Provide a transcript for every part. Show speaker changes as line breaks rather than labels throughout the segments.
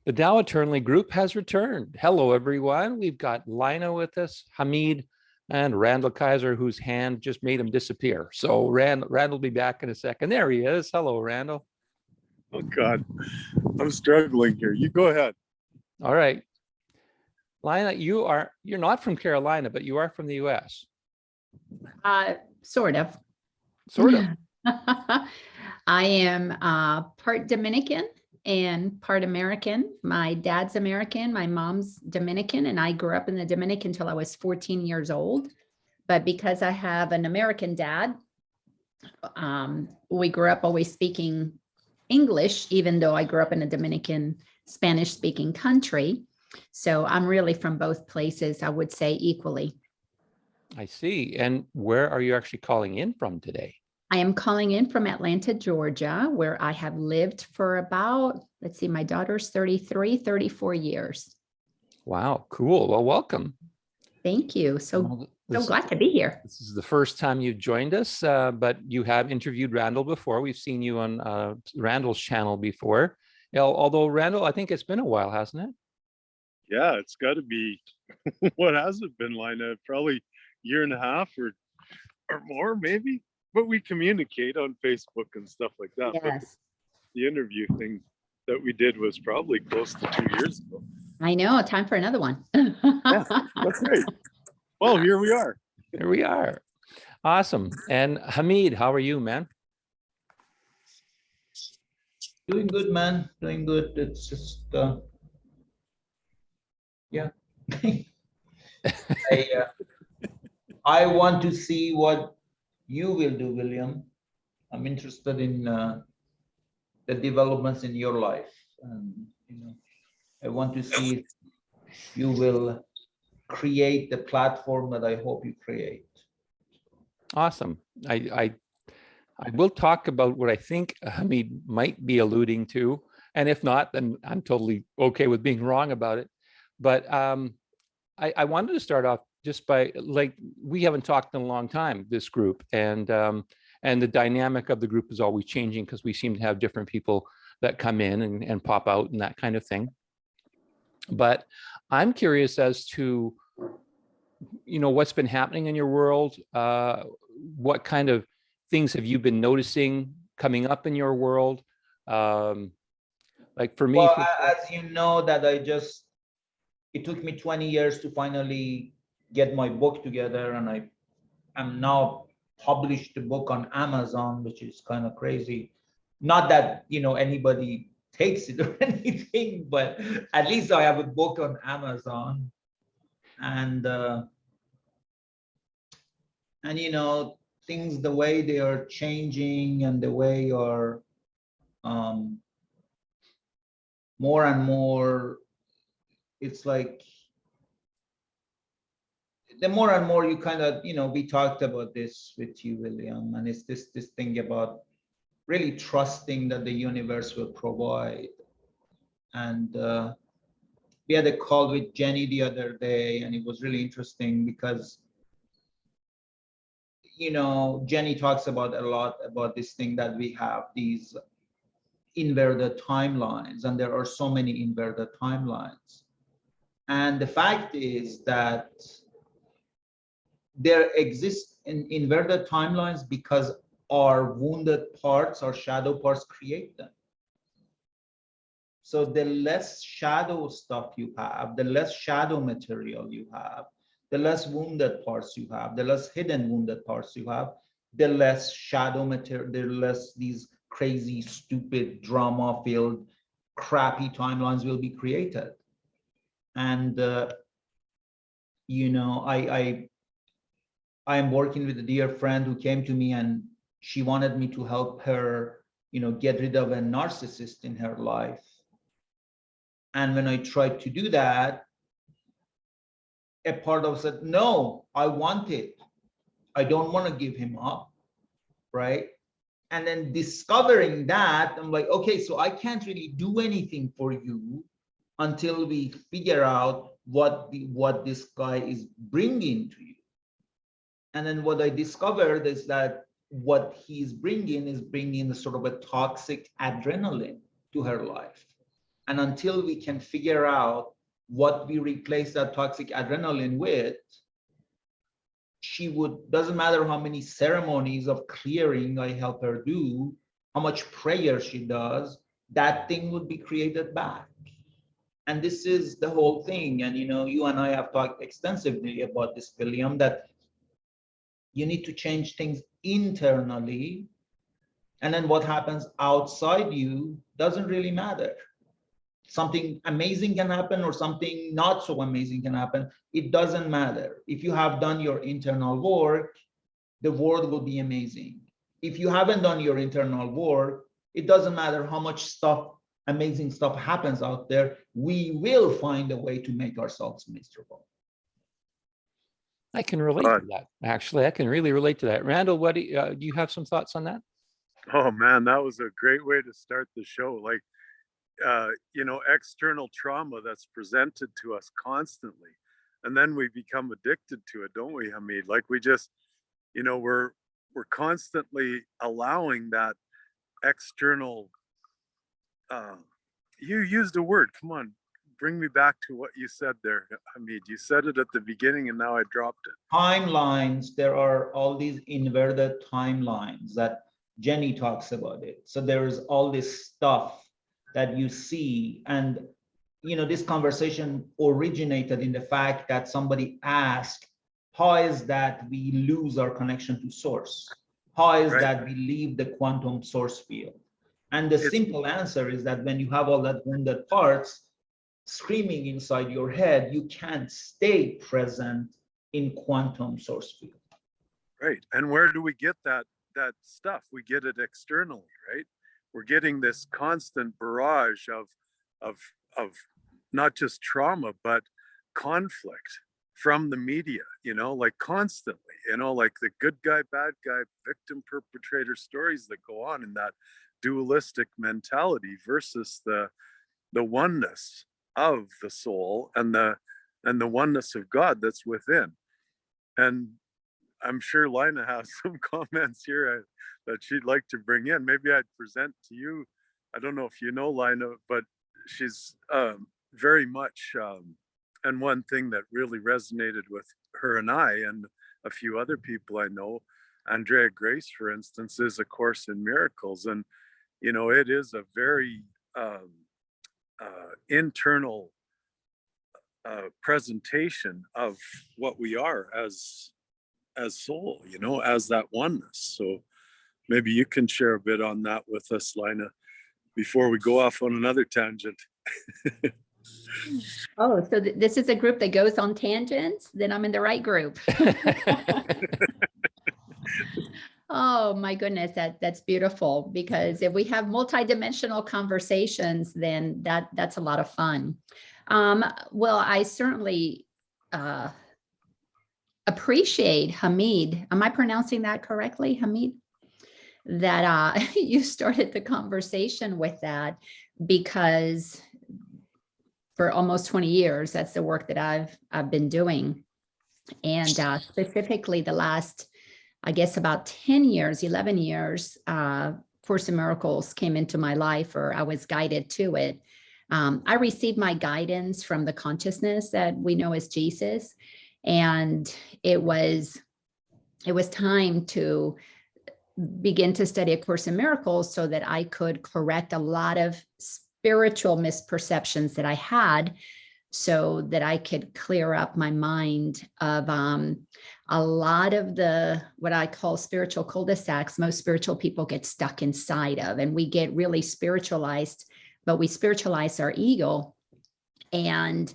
The Tao Eternally group has returned. Hello, everyone. We've got Laina with us, Hamid, and Randall Kaiser, whose hand just made him disappear. So Randall will be back in a second. There he is. Hello, Randall.
Oh, God. I'm struggling here. You go ahead.
All right. Laina, you're not from Carolina, but you are from the US.
Sort of.
Sort of.
I am part Dominican and part American. My dad's American, my mom's Dominican, and I grew up in the Dominican until I was 14 years old. But because I have an American dad, we grew up always speaking English, even though I grew up in a Dominican Spanish-speaking country. So I'm really from both places, I would say equally.
I see. And where are you actually calling in from today?
I am calling in from Atlanta, Georgia, where I have lived for about, let's see, my daughter's 34 years.
Wow, cool. Well, welcome.
Thank you. So glad to be here.
This is the first time you've joined us, but you have interviewed Randall before. We've seen you on Randall's channel before. Although Randall, I think it's been a while, hasn't it?
Yeah, it's got to be. What has it been, Laina? Probably a year and a half or more, maybe. But we communicate on Facebook and stuff like that.
Yes.
But the interview thing that we did was probably close to 2 years ago.
I know, time for another one.
Yeah, that's right. Well, here we are.
Here we are. Awesome. And Hamid, how are you, man?
Doing good, man. Doing good. It's just, yeah. I want to see what you will do, William. I'm interested in the developments in your life, and I want to see if you will create the platform that I hope you create.
Awesome. I will talk about what I think Hamid might be alluding to, and if not, then I'm totally okay with being wrong about it. But I wanted to start off just by, like, we haven't talked in a long time, this group, and the dynamic of the group is always changing because we seem to have different people that come in and pop out and that kind of thing. But I'm curious as to, what's been happening in your world. What kind of things have you been noticing coming up in your world? Like for me,
well, as you know, that it took me 20 years to finally get my book together, and I am now published the book on Amazon, which is kind of crazy. Not that anybody takes it or anything, but at least I have a book on Amazon, and things, the way they are changing and the way are more and more, it's like the more and more you kind of, we talked about this with you, William, and it's this thing about really trusting that the universe will provide. And we had a call with Jenny the other day, and it was really interesting because Jenny talks about a lot about this thing that we have these inverted timelines, and there are so many inverted timelines. And the fact is that there exist in inverted timelines because our wounded parts, our shadow parts, create them. So the less shadow stuff you have, the less shadow material you have, the less wounded parts you have, the less hidden wounded parts you have, the less shadow material, the less these crazy, stupid, drama-filled, crappy timelines will be created. And I am working with a dear friend who came to me, and she wanted me to help her, get rid of a narcissist in her life. And when I tried to do that, a part of said, no, I want it. I don't want to give him up, right? And then discovering that, I'm like, okay, so I can't really do anything for you until we figure out what this guy is bringing to you. And then what I discovered is that what he's bringing is bringing sort of a toxic adrenaline to her life. And until we can figure out what we replace that toxic adrenaline with, doesn't matter how many ceremonies of clearing I help her do, how much prayer she does, that thing would be created back. And this is the whole thing. And you and I have talked extensively about this, William, that you need to change things internally. And then what happens outside you doesn't really matter. Something amazing can happen or something not so amazing can happen. It doesn't matter. If you have done your internal work, the world will be amazing. If you haven't done your internal work, it doesn't matter how much stuff, amazing stuff happens out there. We will find a way to make ourselves miserable.
I can relate to that. Actually, I can really relate to that. Randall, what do you have some thoughts on that?
Oh man, that was a great way to start the show. Like, external trauma that's presented to us constantly, and then we become addicted to it, don't we, Hamid? Like, we just, we're constantly allowing that external. You used a word. Come on, bring me back to what you said there, Hamid. You said it at the beginning, and now I dropped it.
Timelines. There are all these inverted timelines that Jenny talks about it. So there's all this stuff that you see, and this conversation originated in the fact that somebody asked, how is that we lose our connection to source? How is that we leave the quantum source field? And the simple answer is that when you have all that wounded parts screaming inside your head, you can't stay present in quantum source field.
Right. And where do we get that stuff? We get it externally, right? We're getting this constant barrage of not just trauma, but conflict from the media, like constantly, like the good guy, bad guy, victim, perpetrator stories that go on in that dualistic mentality versus the oneness of the soul and the oneness of God that's within. And I'm sure Laina has some comments here that she'd like to bring in. Maybe I'd present to you. I don't know if you know Laina, but she's very much, and one thing that really resonated with her and I and a few other people I know, Andrea Grace, for instance, is A Course in Miracles. And, it is a very internal presentation of what we are as soul, as that oneness. So maybe you can share a bit on that with us, Laina, before we go off on another tangent.
Oh, so this is a group that goes on tangents? Then I'm in the right group. Oh my goodness, that's beautiful, because if we have multidimensional conversations, then that's a lot of fun. Well, I certainly appreciate, Hamid, am I pronouncing that correctly, Hamid? That you started the conversation with that, because for almost 20 years, that's the work that I've been doing. And specifically the last, I guess about 10 years, 11 years, Course in Miracles came into my life, or I was guided to it. I received my guidance from the consciousness that we know as Jesus. And it was time to begin to study A Course in Miracles so that I could correct a lot of spiritual misperceptions that I had, so that I could clear up my mind of a lot of the, what I call spiritual cul-de-sacs, most spiritual people get stuck inside of, and we get really spiritualized, but we spiritualize our ego. And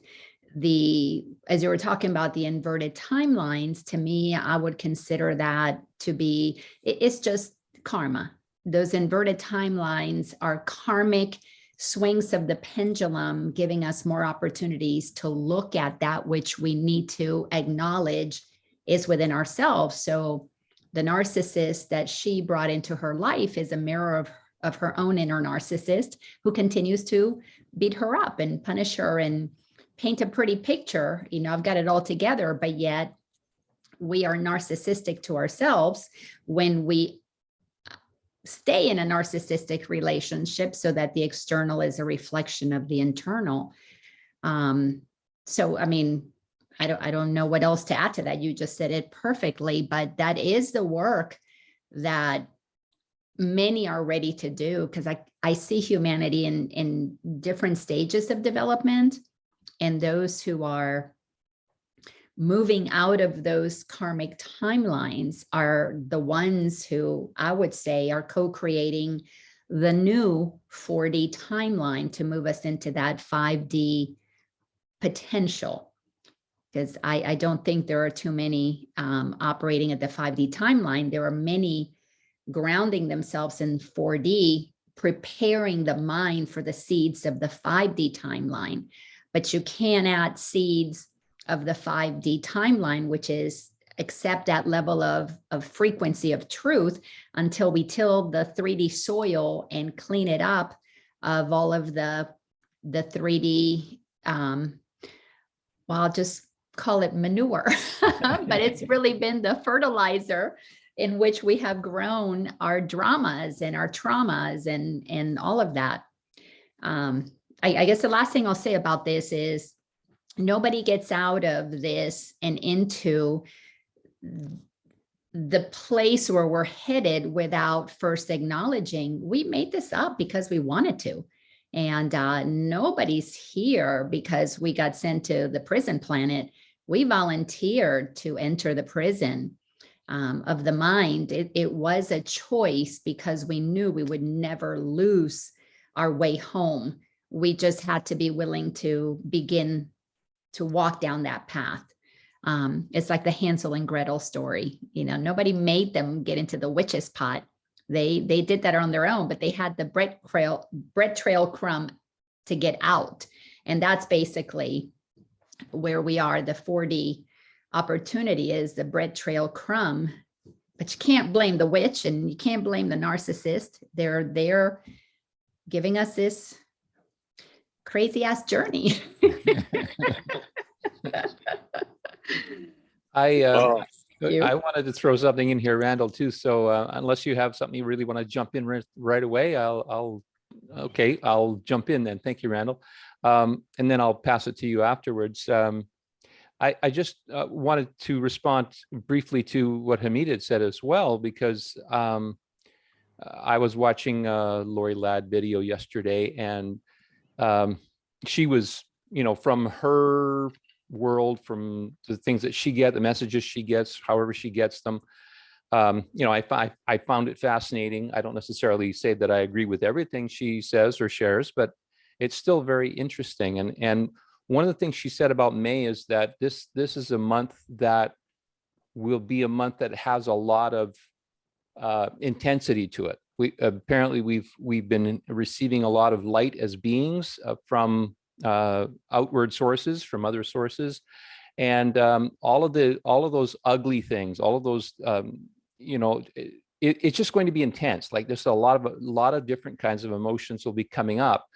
as you were talking about the inverted timelines, to me, I would consider that to be, it's just karma. Those inverted timelines are karmic swings of the pendulum, giving us more opportunities to look at that which we need to acknowledge is within ourselves. So the narcissist that she brought into her life is a mirror of her own inner narcissist, who continues to beat her up and punish her and paint a pretty picture. I've got it all together, but yet we are narcissistic to ourselves when we stay in a narcissistic relationship so that the external is a reflection of the internal. So, I mean, I don't know what else to add to that. You just said it perfectly, but that is the work that many are ready to do, because I see humanity in different stages of development, and those who are moving out of those karmic timelines are the ones who I would say are co-creating the new 4D timeline to move us into that 5D potential. Because I don't think there are too many operating at the 5D timeline. There are many grounding themselves in 4D, preparing the mind for the seeds of the 5D timeline. But you can't add seeds of the 5D timeline, which is accept that level of frequency of truth, until we till the 3D soil and clean it up of all of the 3D, well, I'll just call it manure, but it's really been the fertilizer in which we have grown our dramas and our traumas and all of that. I guess the last thing I'll say about this is nobody gets out of this and into the place where we're headed without first acknowledging we made this up because we wanted to. And nobody's here because we got sent to the prison planet. We volunteered to enter the prison of the mind. It was a choice because we knew we would never lose our way home. We just had to be willing to begin to walk down that path. It's like the Hansel and Gretel story. You know, nobody made them get into the witch's pot. They did that on their own, but they had the bread trail crumb to get out. And that's basically where we are. The 4D opportunity is the bread trail crumb, but you can't blame the witch and you can't blame the narcissist. They're giving us this crazy ass journey.
Wow.
I wanted to throw something in here, Randall, too. So unless you have something you really want to jump in right away, I'll jump in then. Thank you, Randall. And then I'll pass it to you afterwards. I just wanted to respond briefly to what Hamid had said as well, because I was watching Lori Ladd video yesterday, and she was, from her world, from the things that she gets, the messages she gets, however she gets them. I found it fascinating. I don't necessarily say that I agree with everything she says or shares, but it's still very interesting. And one of the things she said about May is that this is a month that will be a month that has a lot of intensity to it. We've been receiving a lot of light as beings from outward sources, from other sources, and all of those ugly things, all of those, it's just going to be intense. Like there's a lot of different kinds of emotions will be coming up,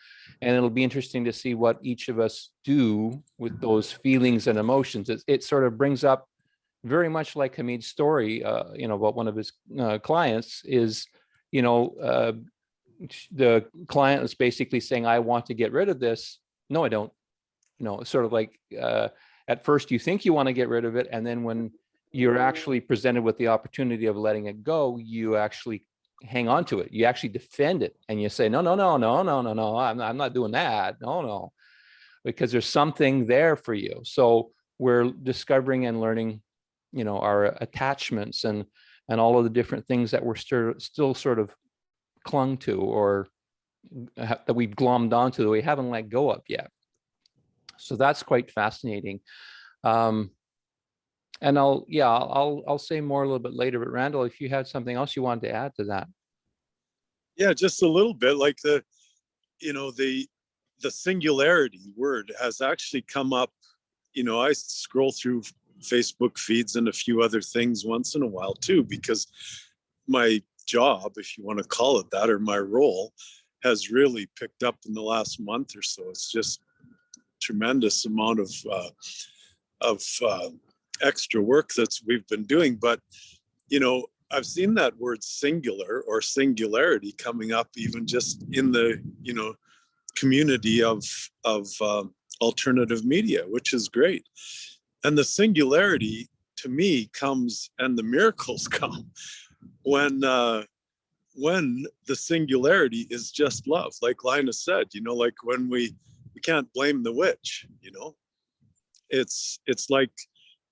and it'll be interesting to see what each of us do with those feelings and emotions. It sort of brings up very much like Hamid's story, about one of his clients is, the client is basically saying, I want to get rid of this. No, I don't. It's sort of like at first you think you want to get rid of it, and then when you're actually presented with the opportunity of letting it go, you actually hang on to it. You actually defend it, and you say, no, I'm not doing that. No, because there's something there for you. So we're discovering and learning, our attachments and all of the different things that we're still sort of clung to, or that we've glommed onto that we haven't let go of yet. So that's quite fascinating. And I'll say more a little bit later, but Randall, if you had something else you wanted to add to that.
Yeah, just a little bit, like the singularity word has actually come up. I scroll through Facebook feeds and a few other things once in a while too, because my job, if you want to call it that, or my role, has really picked up in the last month or so. It's just tremendous amount of extra work we've been doing. But I've seen that word singular or singularity coming up even just in the, community of alternative media, which is great. And the singularity to me comes, and the miracles come when the singularity is just love, like Laina said, like when we can't blame the witch, it's like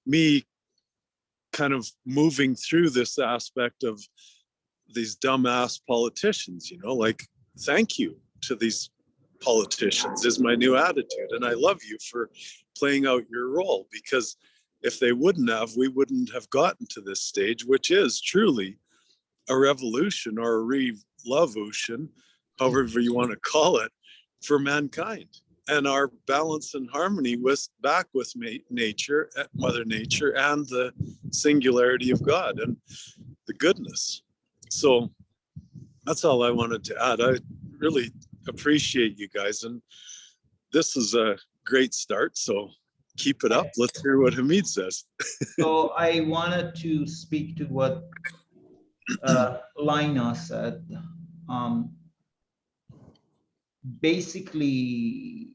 me kind of moving through this aspect of these dumbass politicians, like thank you to these politicians is my new attitude. And I love you for playing out your role, because if they wouldn't have, we wouldn't have gotten to this stage, which is truly a revolution or a revolution, however you want to call it, for mankind. And our balance and harmony back with nature, Mother Nature, and the singularity of God and the goodness. So that's all I wanted to add. I really appreciate you guys, and this is a great start, so keep it up. Let's hear what Hamid says.
So I wanted to speak to what Laina said. Basically,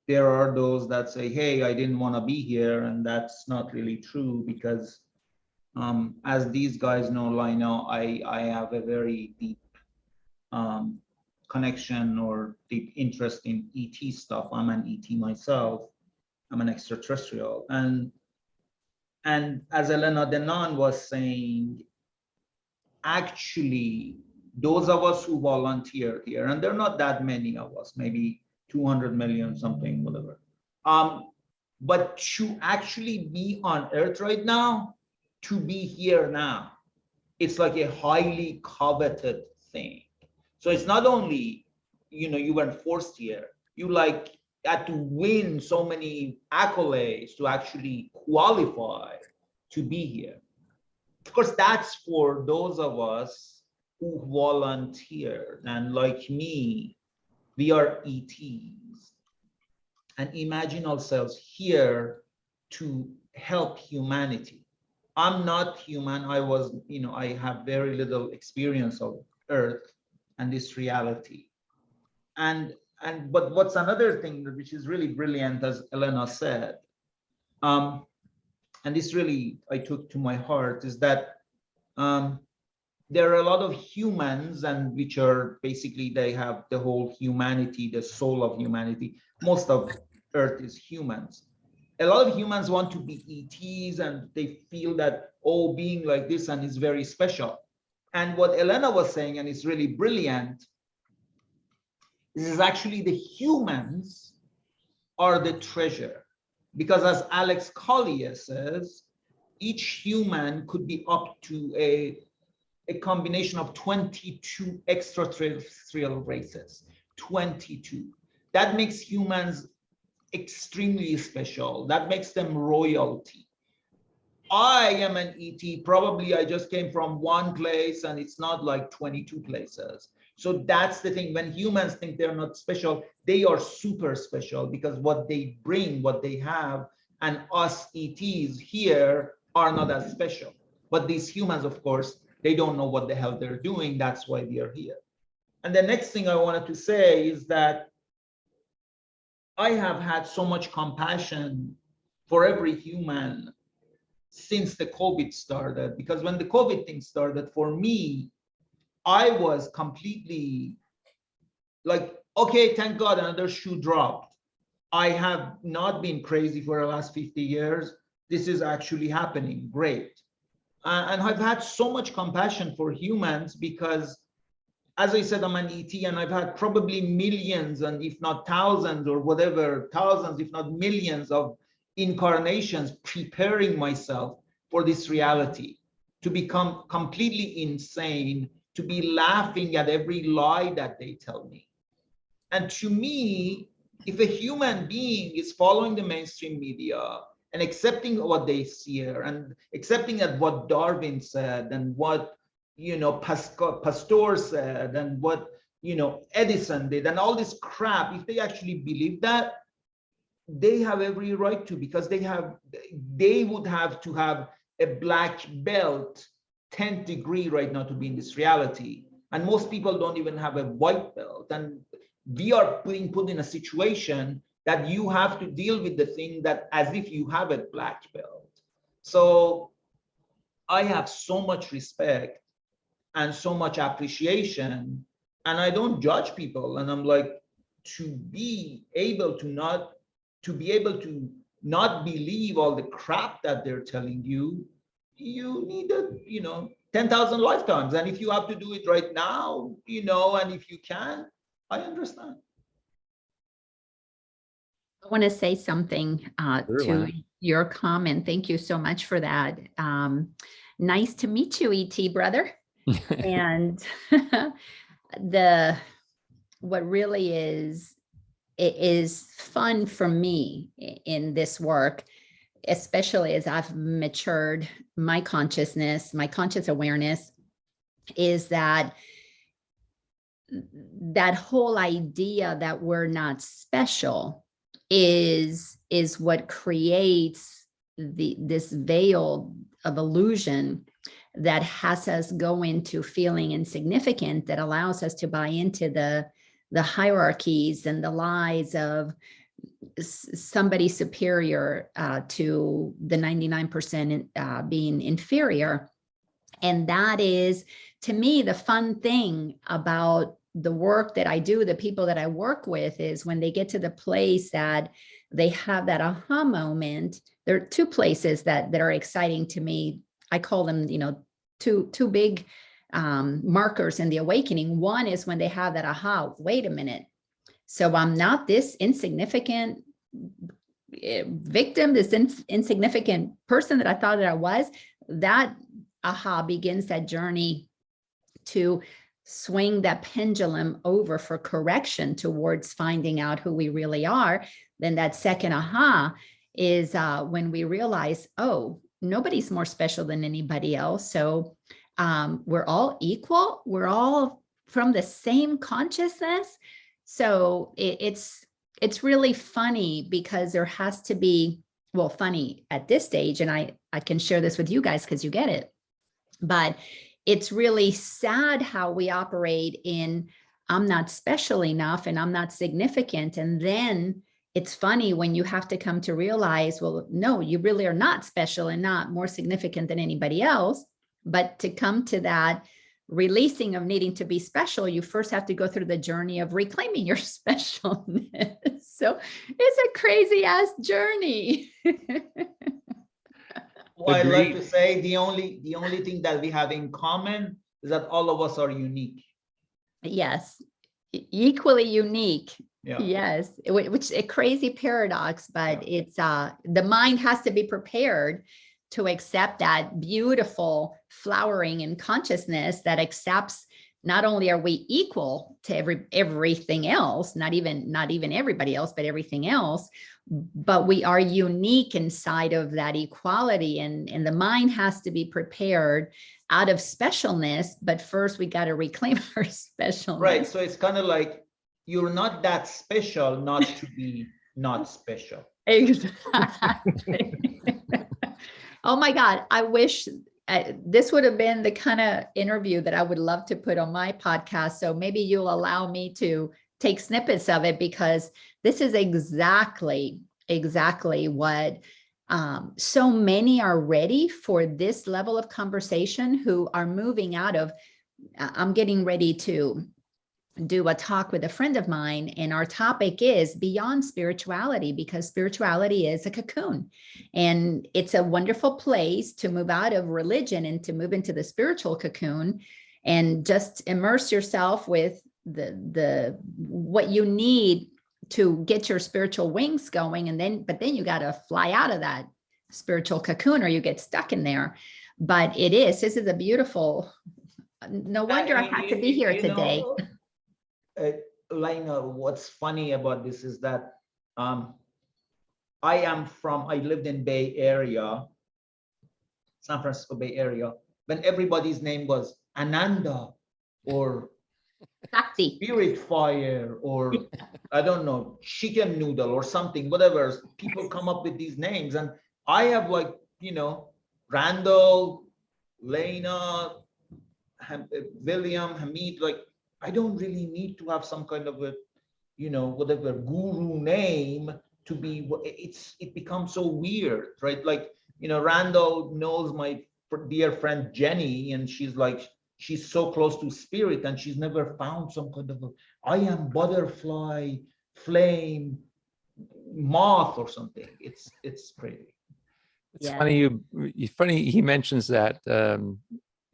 there are those that say, hey, I didn't want to be here, and that's not really true, because as these guys know, Laina, I have a very deep connection or deep interest in ET stuff. I'm an ET myself. I'm an extraterrestrial. And as Elena Denan was saying, actually, those of us who volunteer here, and there are not that many of us, maybe 200 million, something, whatever. But to actually be on Earth right now, to be here now, it's like a highly coveted thing. So it's not only, you weren't forced here, you had to win so many accolades to actually qualify to be here. Of course, that's for those of us who volunteered, and like me, we are ETs. And imagine ourselves here to help humanity. I'm not human. I have very little experience of Earth and this reality. But what's another thing which is really brilliant, as Elena said, and this really I took to my heart, is that there are a lot of humans, and which are basically, they have the whole humanity, the soul of humanity. Most of Earth is humans. A lot of humans want to be ETs, and they feel that, oh, being like this and is very special. And what Elena was saying, and it's really brilliant, is actually the humans are the treasure. Because as Alex Collier says, each human could be up to a combination of 22 extraterrestrial races. 22. That makes humans extremely special. That makes them royalty. I am an ET. Probably I just came from one place, and it's not like 22 places. So that's the thing. When humans think they're not special, they are super special, because what they bring, what they have, and us ETs here are not as special. But these humans, of course, they don't know what the hell they're doing. That's why we are here. And the next thing I wanted to say is that I have had so much compassion for every human since the COVID started, because when the COVID thing started, for me, I was completely like, okay, thank God another shoe dropped. I have not been crazy for the last 50 years. This is actually happening. Great. And I've had so much compassion for humans, because as I said, I'm an ET, and I've had probably millions, and if not thousands or whatever, thousands, if not millions of incarnations preparing myself for this reality, to become completely insane, to be laughing at every lie that they tell me. And to me, if a human being is following the mainstream media and accepting what they see here, and accepting that what Darwin said, and what Pasteur said, and what Edison did, and all this crap, if they actually believe that, they have every right to, because they would have to have a black belt 10th degree right now to be in this reality. And most people don't even have a white belt. And we are being put in a situation that you have to deal with the thing that as if you have a black belt. So I have so much respect and so much appreciation, and I don't judge people. And I'm like, to be able to not believe all the crap that they're telling you, you need 10,000 lifetimes. And if you have to do it right now, and if you can, I understand.
I want to say something
Sure,
to
Laina.
your comment. Thank you so much for that. Nice to meet you, ET brother. And what really is, it is fun for me in this work, especially as I've matured my consciousness, my conscious awareness, is that whole idea that we're not special is what creates this veil of illusion that has us go into feeling insignificant, that allows us to buy into the hierarchies and the lies of somebody superior to the 99% being inferior. And that is, to me, the fun thing about the work that I do, the people that I work with, is when they get to the place that they have that aha moment. There are two places that are exciting to me. I call them, two big markers in the awakening. One is when they have that aha, wait a minute. So I'm not this insignificant victim, this insignificant person that I thought that I was. That aha begins that journey to swing that pendulum over for correction towards finding out who we really are. Then that second aha is when we realize, oh, nobody's more special than anybody else. So we're all equal. We're all from the same consciousness. So it's really funny, because there has to be, well, funny at this stage, and I can share this with you guys because you get it, but it's really sad how we operate in, I'm not special enough and I'm not significant. And then it's funny when you have to come to realize, well, no, you really are not special and not more significant than anybody else. But to come to that releasing of needing to be special, you first have to go through the journey of reclaiming your specialness. So it's a crazy ass journey.
Well, I like
Agreed.
to say the only thing that we have in common is that all of us are unique.
Yes, equally unique.
Yeah.
Yes, which is a crazy paradox, but it's the mind has to be prepared to accept that beautiful flowering in consciousness that accepts not only are we equal to everything else, not even everybody else, but everything else, but we are unique inside of that equality. And the mind has to be prepared out of specialness, but first we got to reclaim our specialness.
Right. So it's kind of like, you're not that special not to be not special.
Exactly. Oh my God, I wish this would have been the kind of interview that I would love to put on my podcast. So maybe you'll allow me to take snippets of it, because this is exactly what so many are ready for this level of conversation, who are moving out of, I'm getting ready to do a talk with a friend of mine, and our topic is beyond spirituality, because spirituality is a cocoon, and it's a wonderful place to move out of religion and to move into the spiritual cocoon and just immerse yourself with the what you need to get your spiritual wings going. And but then you got to fly out of that spiritual cocoon, or you get stuck in there. But this is a beautiful, no wonder I had to be here today.
Laina, what's funny about this is that I lived in Bay Area, San Francisco Bay Area, when everybody's name was Ananda or Spirit Fire or I don't know, chicken noodle or something, whatever. People come up with these names, and I have Randall, Laina, William, Hamid, like, I don't really need to have some kind of a, whatever guru name to be, it becomes so weird, right? Like, Randall knows my dear friend Jenny, and she's so close to spirit, and she's never found some kind of I am butterfly, flame, moth or something. It's crazy.
It's
Yeah.
funny he mentions that,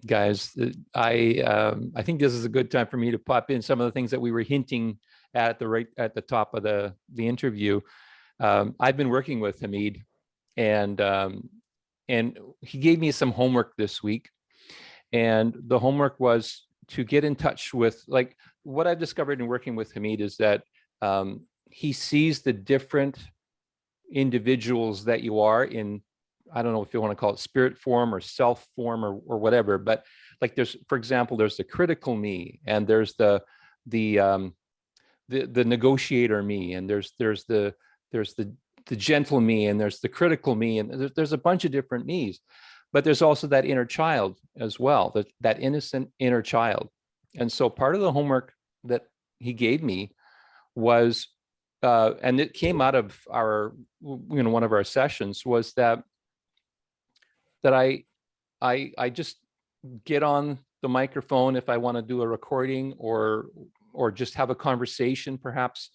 guys. I think this is a good time for me to pop in some of the things that we were hinting at the top of the interview. I've been working with Hamid, and he gave me some homework this week, and the homework was to get in touch with, like, what I've discovered in working with Hamid is that he sees the different individuals that you are in. I don't know if you want to call it spirit form or self form or whatever, but like for example, there's the critical me, and there's the negotiator me, and there's the gentle me, and there's the critical me, and there's a bunch of different me's. But there's also that inner child as well, that innocent inner child. And so part of the homework that he gave me was, and it came out of our, one of our sessions, was that I just get on the microphone if I want to do a recording or just have a conversation, perhaps,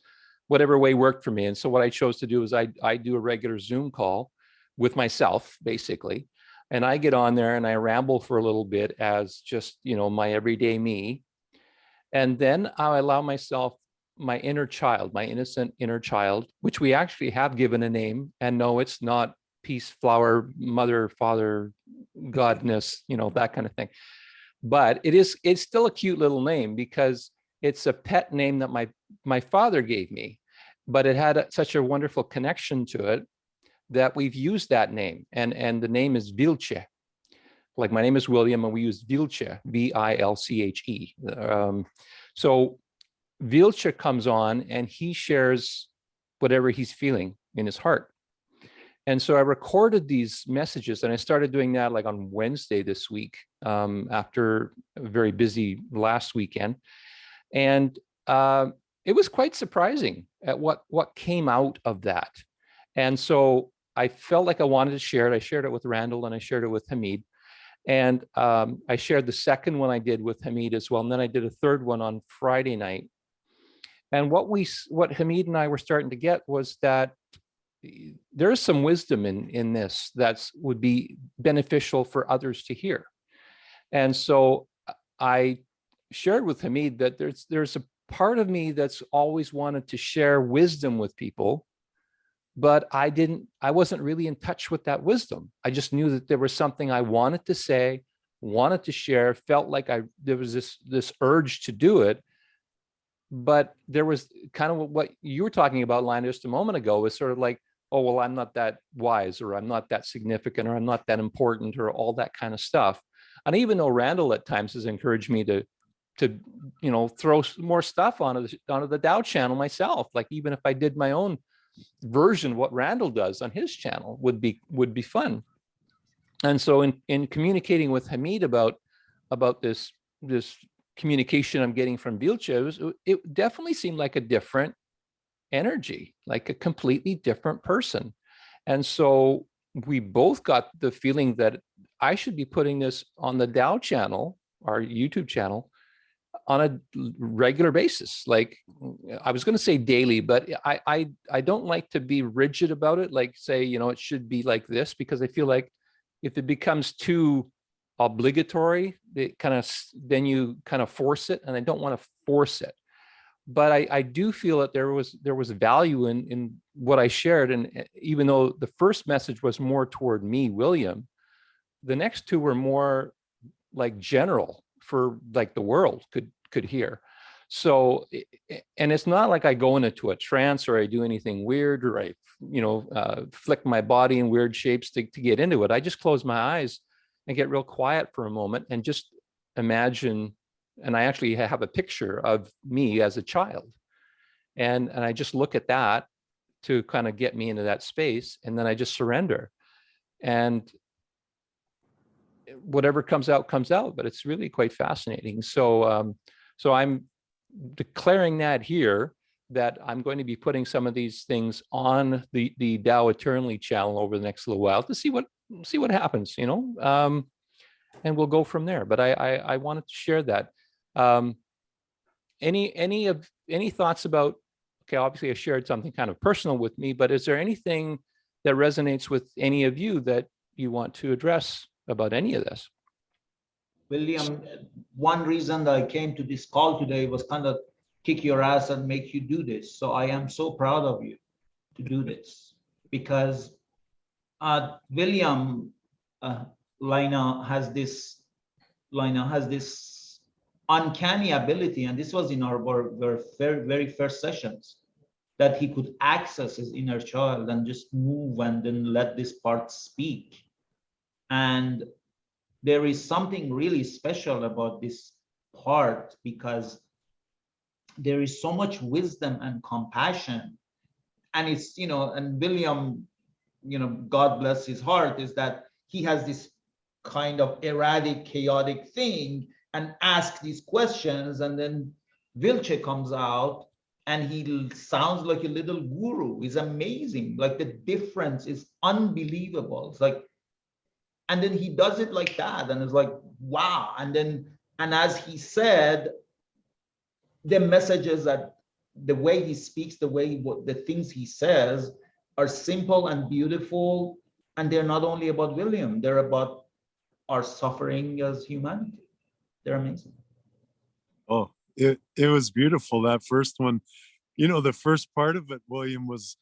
whatever way worked for me. And so what I chose to do is I do a regular Zoom call with myself, basically. And I get on there and I ramble for a little bit as just, my everyday me. And then I allow myself, my inner child, my innocent inner child, which we actually have given a name. And no, it's not peace, flower, mother, father, godness, that kind of thing. But it's still a cute little name because it's a pet name that my father gave me, but it had such a wonderful connection to it that we've used that name, and the name is Vilche. Like, my name is William, and we use Vilche, Vilche. So Vilche comes on and he shares whatever he's feeling in his heart. And so I recorded these messages, and I started doing that like on Wednesday this week, after a very busy last weekend. And it was quite surprising at what came out of that. And so I felt like I wanted to share it. I shared it with Randall, and I shared it with Hamid. And I shared the second one I did with Hamid as well. And then I did a third one on Friday night. And what Hamid and I were starting to get was that there is some wisdom in this that would be beneficial for others to hear. And so I shared with Hamid that there's a part of me that's always wanted to share wisdom with people, but I wasn't really in touch with that wisdom. I just knew that there was something I wanted to say, wanted to share, felt like there was this urge to do it. But there was kind of what you were talking about, Laina, just a moment ago, was sort of like, oh, well, I'm not that wise, or I'm not that significant, or I'm not that important, or all that kind of stuff. And even though Randall at times has encouraged me to throw more stuff onto the Dow channel myself, like even if I did my own version of what Randall does on his channel would be fun. And so in communicating with Hamid about this communication I'm getting from Vilche, it definitely seemed like a different energy, like a completely different person. And so we both got the feeling that I should be putting this on the Dow channel, our YouTube channel, on a regular basis. Like, I was going to say daily, but I don't like to be rigid about it. Like, say, it should be like this, because I feel like if it becomes too obligatory, then you kind of force it, and I don't want to force it. But I do feel that there was value in what I shared. And even though the first message was more toward me, William, the next two were more like general for like the world could hear. So, and it's not like I go into a trance or I do anything weird, or I, flick my body in weird shapes to get into it. I just close my eyes and get real quiet for a moment and just imagine. And I actually have a picture of me as a child. And I just look at that to kind of get me into that space. And then I just surrender. And whatever comes out, but it's really quite fascinating. So, so I'm declaring that here, that I'm going to be putting some of these things on the Tao Eternally channel over the next little while to see what happens, you know, and we'll go from there. But I wanted to share that. Any thoughts about, okay, obviously I shared something kind of personal with me, but is there anything that resonates with any of you that you want to address about any of this?
William, one reason that I came to this call today was kind of kick your ass and make you do this. So I am so proud of you to do this, because William, Laina has this uncanny ability, and this was in our very first sessions, that he could access his inner child and just move and then let this part speak. And there is something really special about this part, because there is so much wisdom and compassion. And it's, you know, and William, you know, God bless his heart, is that he has this kind of erratic, chaotic thing and asks these questions, and then Vilche comes out and he sounds like a little guru. He's amazing. Like, the difference is unbelievable. It's like, and then he does it like that, and it's like, wow. And then, and as he said, the messages, that the way he speaks, the things he says are simple and beautiful, and they're not only about William, they're about our suffering as humanity. They're amazing.
Oh, it was beautiful, that first one. You know, the first part of it, William, was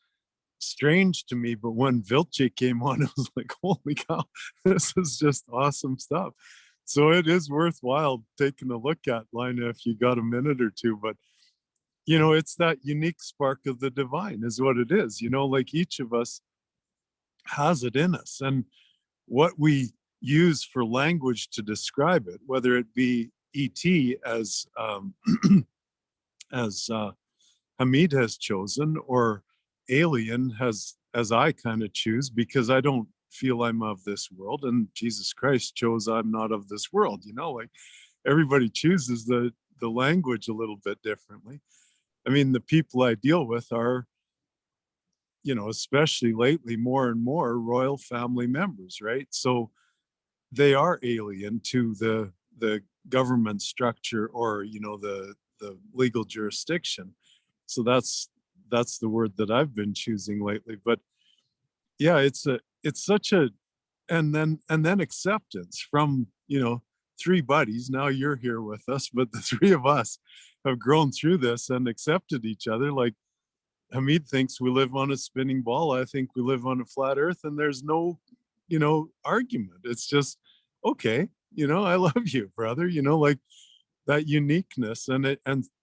strange to me, but when Vilche came on, I was like, holy cow, this is just awesome stuff. So it is worthwhile taking a look at, Laina, if you got a minute or two. But, you know, it's that unique spark of the divine is what it is. You know, like, each of us has it in us. And what we use for language to describe it, whether it be ET as as Hamid has chosen, or alien as I kind of choose, because I don't feel I'm of this world, and Jesus Christ chose I'm not of this world. You know, like, everybody chooses the language a little bit differently. I mean, the people I deal with are, you know, especially lately, more and more royal family members, right? So they are alien to the government structure, or, you know, the legal jurisdiction. So that's the word that I've been choosing lately. But yeah, it's such a, and then acceptance from, you know, three buddies. Now you're here with us, but the three of us have grown through this and accepted each other. Like, Hamid thinks we live on a spinning ball. I think we live on a flat earth, and there's no, you know, argument. It's just, okay, you know, I love you, brother, you know, like, that uniqueness, and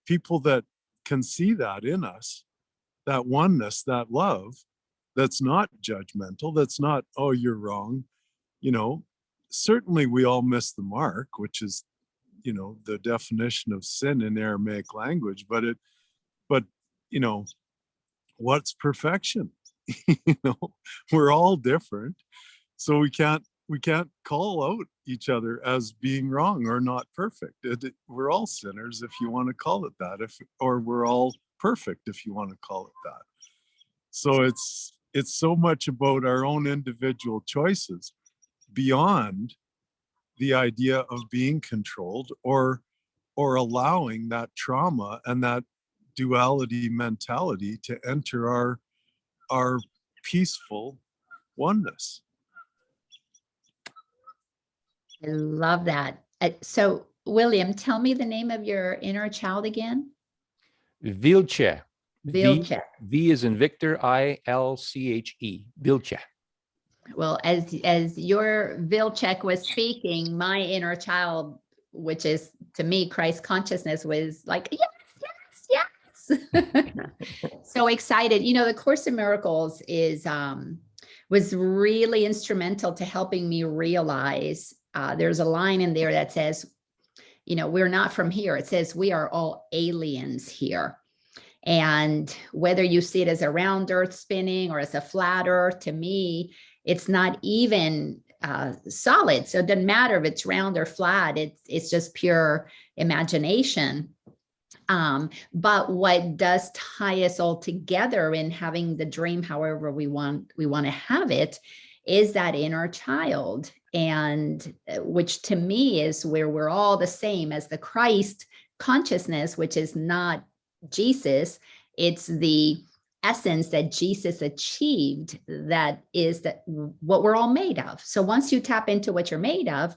people that can see that in us, that oneness, that love, that's not judgmental, that's not, oh, you're wrong. You know, certainly we all miss the mark, which is, you know, the definition of sin in Aramaic language, but you know, what's perfection? You know, we're all different, so we can't call out each other as being wrong or not perfect. We're all sinners, if you want to call it that, or we're all perfect, if you want to call it that. So it's so much about our own individual choices, beyond the idea of being controlled, or allowing that trauma and that duality mentality to enter our peaceful oneness.
I love that. So, William, tell me the name of your inner child again.
Vilche.
Vilche.
V is in Victor, Ilche. Vilche.
Well, as your Vilchek was speaking, my inner child, which is to me Christ consciousness, was like, yes. So excited. You know, the Course in Miracles was really instrumental to helping me realize there's a line in there that says, you know, we're not from here. It says we are all aliens here. And whether you see it as a round earth spinning or as a flat earth, to me, it's not even solid. So it doesn't matter if it's round or flat. It's just pure imagination. But what does tie us all together in having the dream, however we want to have it, is that inner child. And which to me is where we're all the same as the Christ consciousness, which is not Jesus. It's the essence that Jesus achieved, that is that what we're all made of. So once you tap into what you're made of,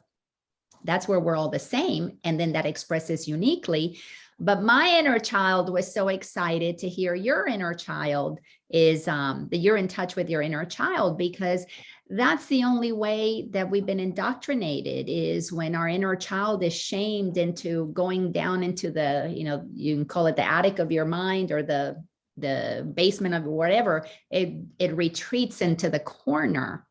that's where we're all the same. And then that expresses uniquely. But my inner child was so excited to hear your inner child is that you're in touch with your inner child, because that's the only way that we've been indoctrinated, is when our inner child is shamed into going down into the, you can call it the attic of your mind or the basement of whatever, it retreats into the corner.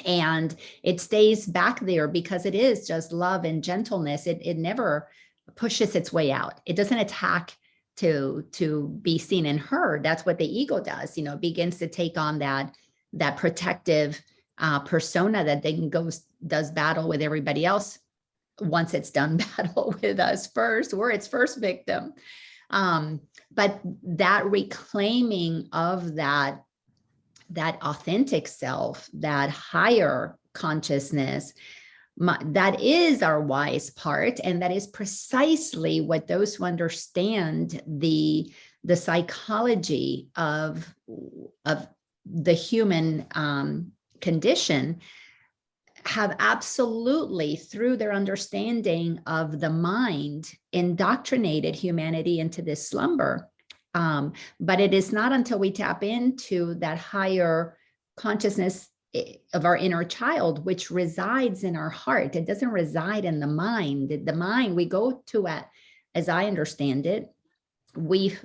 And it stays back there because it is just love and gentleness. It never pushes its way out. It doesn't attack to be seen and heard. That's what the ego does. It begins to take on that protective persona that then does battle with everybody else. Once it's done battle with us first, we're its first victim. But that reclaiming of that authentic self, that higher consciousness, that is our wise part. And that is precisely what those who understand the psychology of the human condition have absolutely, through their understanding of the mind, indoctrinated humanity into this slumber. But it is not until we tap into that higher consciousness of our inner child, which resides in our heart. It doesn't reside in the mind. The mind, we go to it, as I understand it, we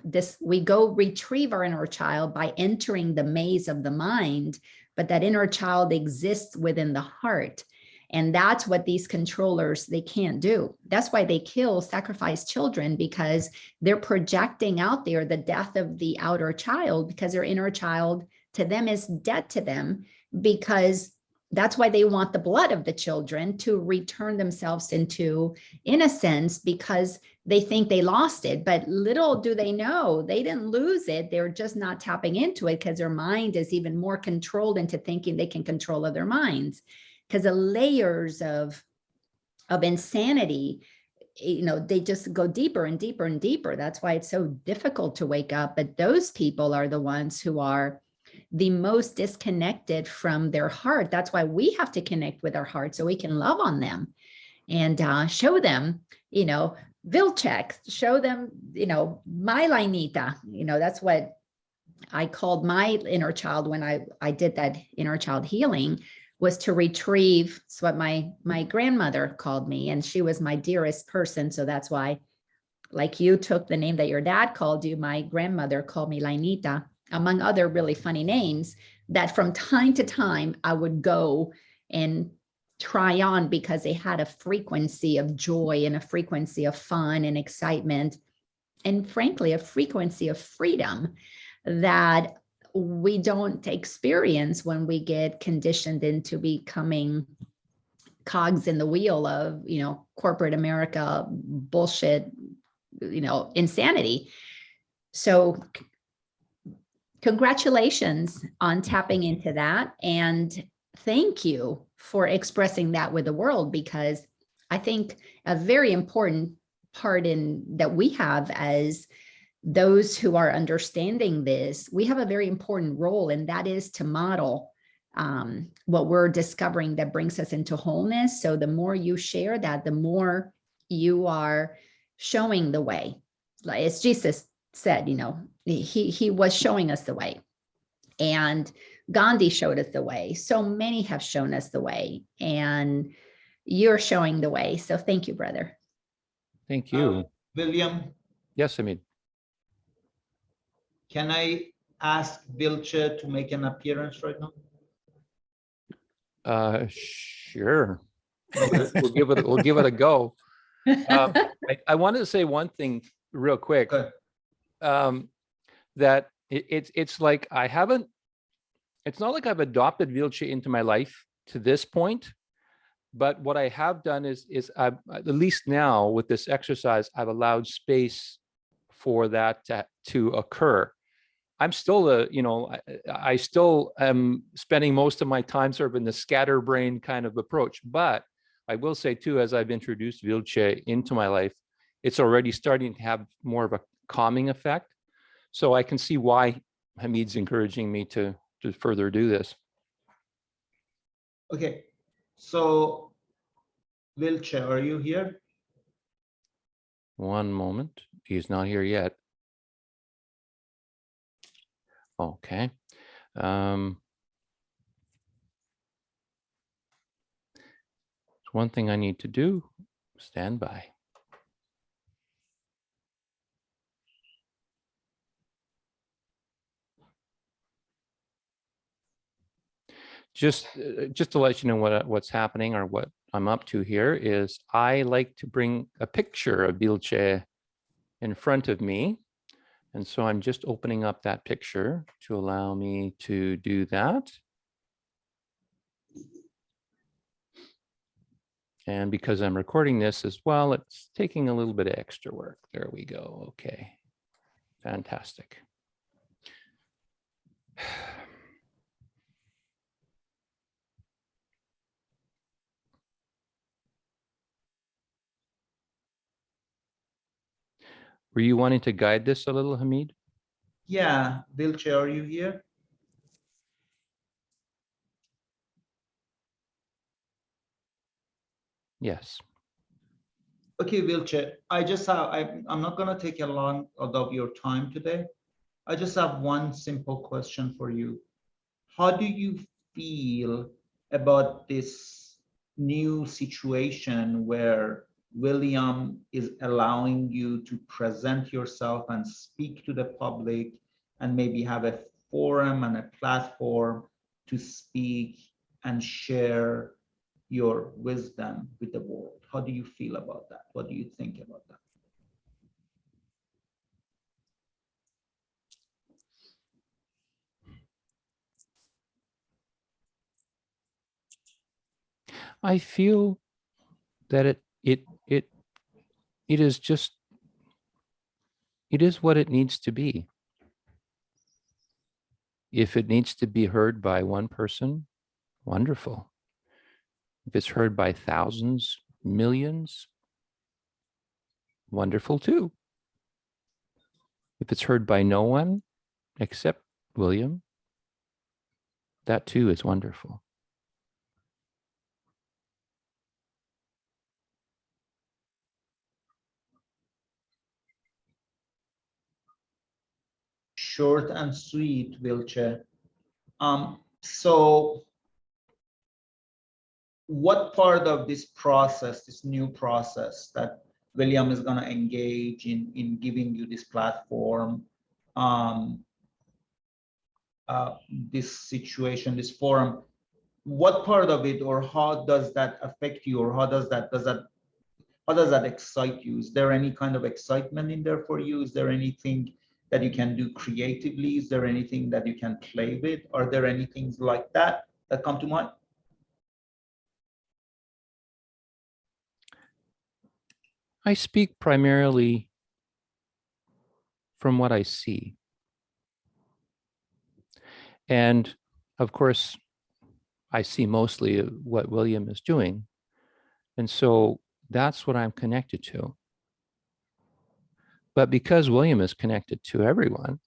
go retrieve our inner child by entering the maze of the mind, but that inner child exists within the heart. And that's what these controllers, they can't do. That's why they sacrifice children, because they're projecting out there the death of the outer child, because their inner child to them is dead to them, because that's why they want the blood of the children to return themselves into innocence, because they think they lost it. But little do they know, they didn't lose it. They're just not tapping into it, because their mind is even more controlled into thinking they can control other minds. Because the layers of insanity, they just go deeper and deeper and deeper. That's why it's so difficult to wake up. But those people are the ones who are the most disconnected from their heart. That's why we have to connect with our heart, so we can love on them and show them, Vilcek, show them, my Lainita. That's what I called my inner child when I did that inner child healing, was to retrieve. It's what my grandmother called me, and she was my dearest person. So that's why, like you took the name that your dad called you, my grandmother called me Lainita, among other really funny names that from time to time I would go and try on, because they had a frequency of joy and a frequency of fun and excitement, and frankly, a frequency of freedom that we don't experience when we get conditioned into becoming cogs in the wheel of, corporate America bullshit, insanity. So congratulations on tapping into that. And thank you for expressing that with the world, because I think a very important part that we have as those who are understanding this, we have a very important role, and that is to model what we're discovering that brings us into wholeness. So the more you share that, the more you are showing the way. Like as Jesus said, he was showing us the way, and Gandhi showed us the way. So many have shown us the way, and you're showing the way. So thank you, brother.
Thank you.
William,
Yes, Amit.
can I ask Vilche to make an appearance right now?
Sure. We'll give it a go. I wanted to say one thing real quick.
Okay.
That it's like it's not like I've adopted Vilche into my life to this point. But what I have done is I've, at least now with this exercise, I've allowed space for that to occur. I'm still I still am spending most of my time sort of in the scatterbrain kind of approach. But I will say too, as I've introduced Vilce into my life, it's already starting to have more of a calming effect. So I can see why Hamid's encouraging me to further do this.
Okay, so Vilce, are you here?
One moment. He's not here yet. Okay. One thing I need to do, stand by. Just to let you know what's happening or what I'm up to here is I like to bring a picture of Vilce in front of me. And so I'm just opening up that picture to allow me to do that. And because I'm recording this as well, it's taking a little bit of extra work. There we go. Okay, fantastic. Were you wanting to guide this a little, Hamid?
Yeah, Vilce, are you here?
Yes.
Okay, Vilce, I'm not gonna take a lot of your time today. I just have one simple question for you. How do you feel about this new situation where William is allowing you to present yourself and speak to the public and maybe have a forum and a platform to speak and share your wisdom with the world? How do you feel about that? What do you think about that?
I feel that it is just, it is what it needs to be. If it needs to be heard by one person, wonderful. If it's heard by thousands, millions, wonderful too. If it's heard by no one except William, that too is wonderful.
Short and sweet, Vilce. So what part of this process, this new process that William is going to engage in giving you this platform, this situation, this forum, what part of it, or how does that affect you, or how does that excite you? Is there any kind of excitement in there for you? Is there anything that you can do creatively? Is there anything that you can play with? Are there any things like that that come to mind?
I speak primarily from what I see. And of course, I see mostly what William is doing. And so that's what I'm connected to. But because William is connected to everyone,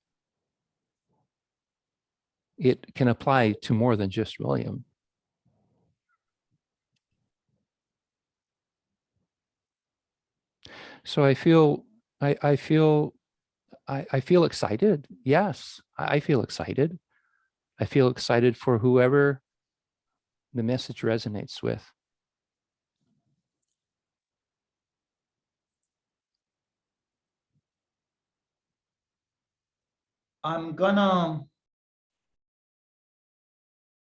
it can apply to more than just William. So I feel excited. Yes, I feel excited. I feel excited for whoever the message resonates with.
I'm gonna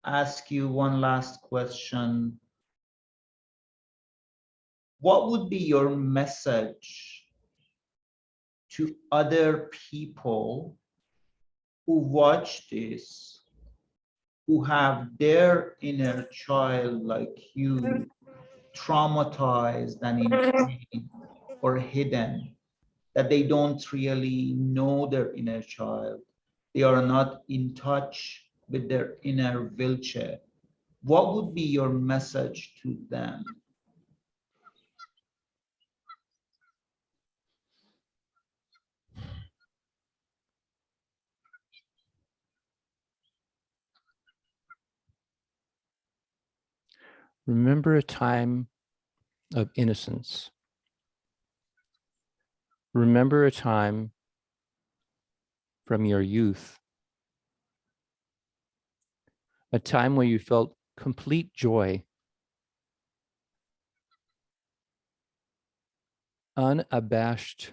ask you one last question. What would be your message to other people who watch this, who have their inner child like you traumatized and in pain or hidden, that they don't really know their inner child. They are not in touch with their inner Vilche. What would be your message to them?
Remember a time of innocence. Remember a time from your youth, a time where you felt complete joy, unabashed.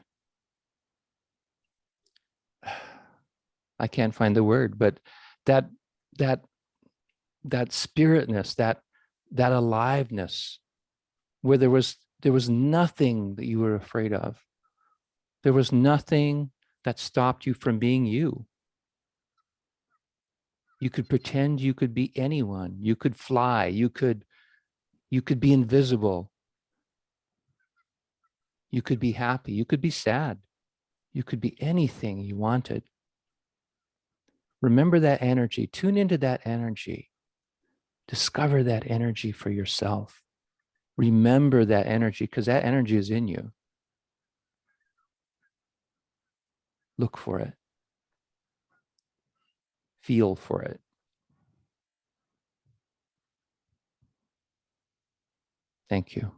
I can't find the word, but that spiritness, that aliveness, where there was nothing that you were afraid of. There was nothing that stopped you from being you. You could pretend you could be anyone. You could fly. You could be invisible. You could be happy. You could be sad. You could be anything you wanted. Remember that energy. Tune into that energy. Discover that energy for yourself. Remember that energy, because that energy is in you. Look for it. Feel for it. Thank you.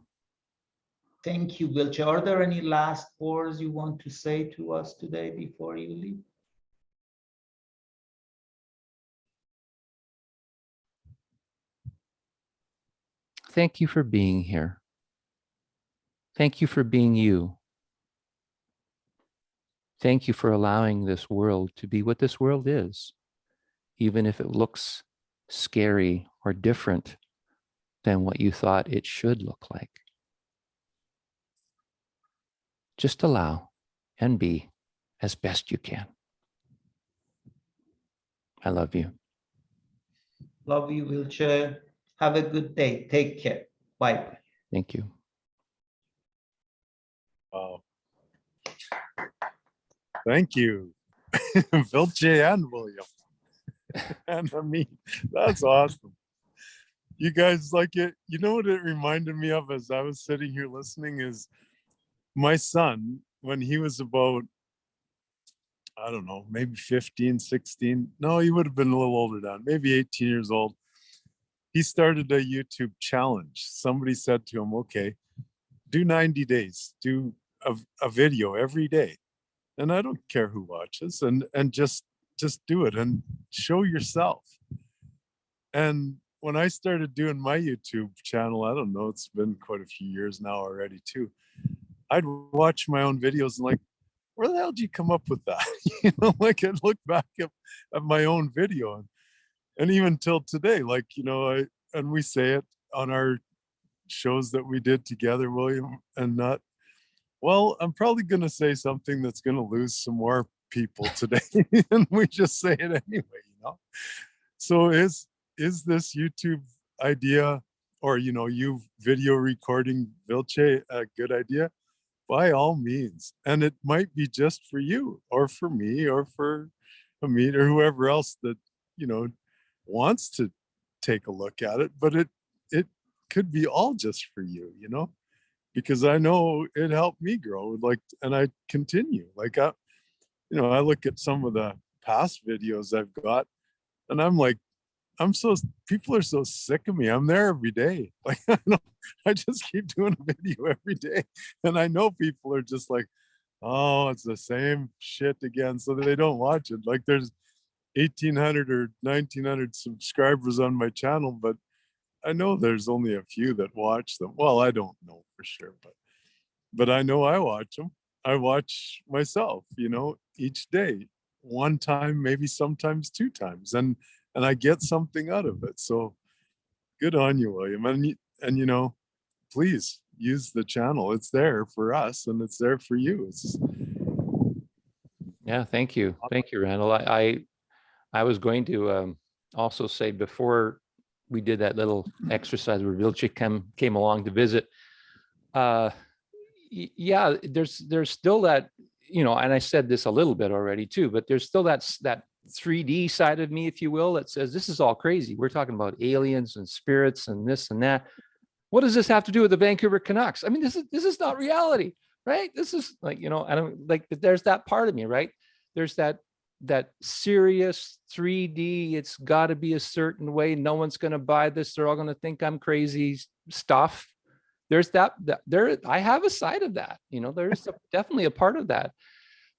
Thank you, Vilche. Are there any last words you want to say to us today before you leave?
Thank you for being here. Thank you for being you. Thank you for allowing this world to be what this world is, even if it looks scary or different than what you thought it should look like. Just allow and be as best you can. I love you.
Love you, Vilche. Have a good day. Take care. Bye.
Thank you.
Wow. Thank you, Vilche and William. And I mean, that's awesome. You guys like it? You know what it reminded me of as I was sitting here listening is my son, when he was about, I don't know, maybe 15, 16. No, he would have been a little older than, maybe 18 years old. He started a YouTube challenge. Somebody said to him, okay, do 90 days, do a video every day. And I don't care who watches, and just do it and show yourself. And when I started doing my YouTube channel, I don't know, it's been quite a few years now already too. I'd watch my own videos and like, where the hell did you come up with that? You know, like I'd look back at my own video, and even till today, like, you know, and we say it on our shows that we did together, William, and not, well, I'm probably going to say something that's going to lose some more people today. And we just say it anyway, you know? So is this YouTube idea, or, you know, you video recording, Vilche, a good idea? By all means. And it might be just for you or for me or for Amit or whoever else that, you know, wants to take a look at it, but it could be all just for you, you know? Because I know it helped me grow, like, and I continue. Like, you know, I look at some of the past videos I've got, and I'm like, people are so sick of me. I'm there every day. Like, I just keep doing a video every day, and I know people are just like, oh, it's the same shit again, so they don't watch it. Like, there's 1,800 or 1,900 subscribers on my channel, but I know there's only a few that watch them. Well, I don't know for sure, but I know I watch them. I watch myself, you know, each day, one time, maybe sometimes 2 times, and I get something out of it. So good on you, William. And you know, please use the channel. It's there for us, and it's there for you.
Yeah, thank you. Thank you, Randall. I was going to also say before we did that little exercise where Vilce came along to visit, yeah, there's still that, you know, and I said this a little bit already too, but there's still that 3D side of me, if you will, that says this is all crazy. We're talking about aliens and spirits and this and that. What does this have to do with the Vancouver Canucks? I mean, this is not reality, right? This is like, you know, I don't like, there's that part of me, right? There's that serious 3D, it's got to be a certain way. No one's going to buy this. They're all going to think I'm crazy stuff. There's that there, I have a side of that, you know, there's definitely a part of that.